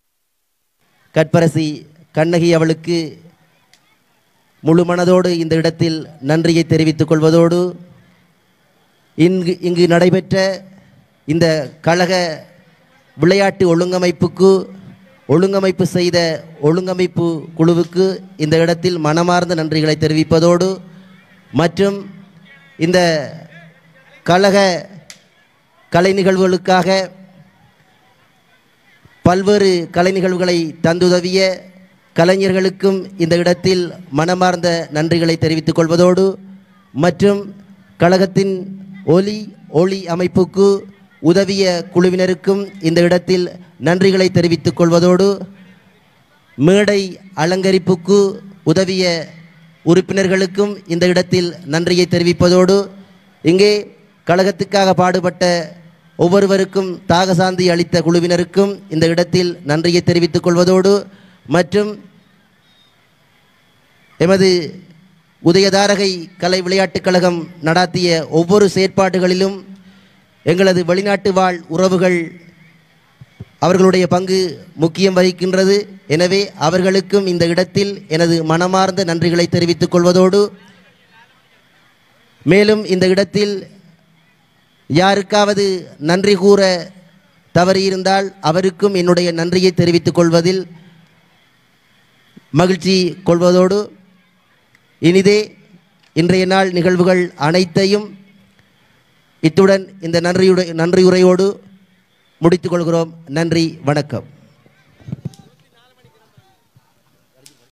Speaker 5: கற்பரசி கண்ணகி அவளுக்கு முழு மனதோடு இந்த இடத்தில் நன்றியை தெரிவித்துக் கொள்வதோடு இங்கு நடைபெற்ற இந்த கழக விளையாட்டு ஒழுங்கமைப்பு செய்த ஒழுங்கமைப்பு குழுவுக்கு இந்த இடத்தில் மனமார்ந்த நன்றிகளை தெரிவிப்பதோடு மற்றும் இந்த கழக கலை நிகழ்வுகளுக்காக பல்வேறு கலை நிகழ்வுகளை தந்துதவிய கலைஞர்களுக்கும் இந்த இடத்தில் மனமார்ந்த நன்றிகளை தெரிவித்துக் கொள்வதோடு மற்றும் கழகத்தின் ஒளி அமைப்புக்கு உதவிய குழுவினருக்கும் இந்த இடத்தில் நன்றிகளை தெரிவித்துக் கொள்வதோடு மேடை அலங்கரிப்புக்கு உதவிய உறுப்பினர்களுக்கும் இந்த இடத்தில் நன்றியை தெரிவிப்பதோடு இங்கே கழகத்துக்காக பாடுபட்ட ஒவ்வொருவருக்கும் தாகசாந்தி அளித்த குழுவினருக்கும் இந்த இடத்தில் நன்றியை தெரிவித்துக் கொள்வதோடு மற்றும் எமது உதயதாரகை கலை விளையாட்டுக் கழகம் நடாத்திய ஒவ்வொரு செயற்பாடுகளிலும் எங்களது வெளிநாட்டு வாழ் உறவுகள் அவர்களுடைய பங்கு முக்கியம் வகிக்கின்றது. எனவே அவர்களுக்கும் இந்த இடத்தில் எனது மனமார்ந்த நன்றிகளை தெரிவித்துக் கொள்வதோடு மேலும் இந்த இடத்தில் யாருக்காவது நன்றி கூற தவறியிருந்தால் அவருக்கும் என்னுடைய நன்றியை தெரிவித்துக் கொள்வதில் மகிழ்ச்சி கொள்வதோடு இனிதே இன்றைய நாள் நிகழ்வுகள் அனைத்தையும் இத்துடன் இந்த நன்றியுரையோடு முடித்துக் கொள்கிறோம். நன்றி, வணக்கம்.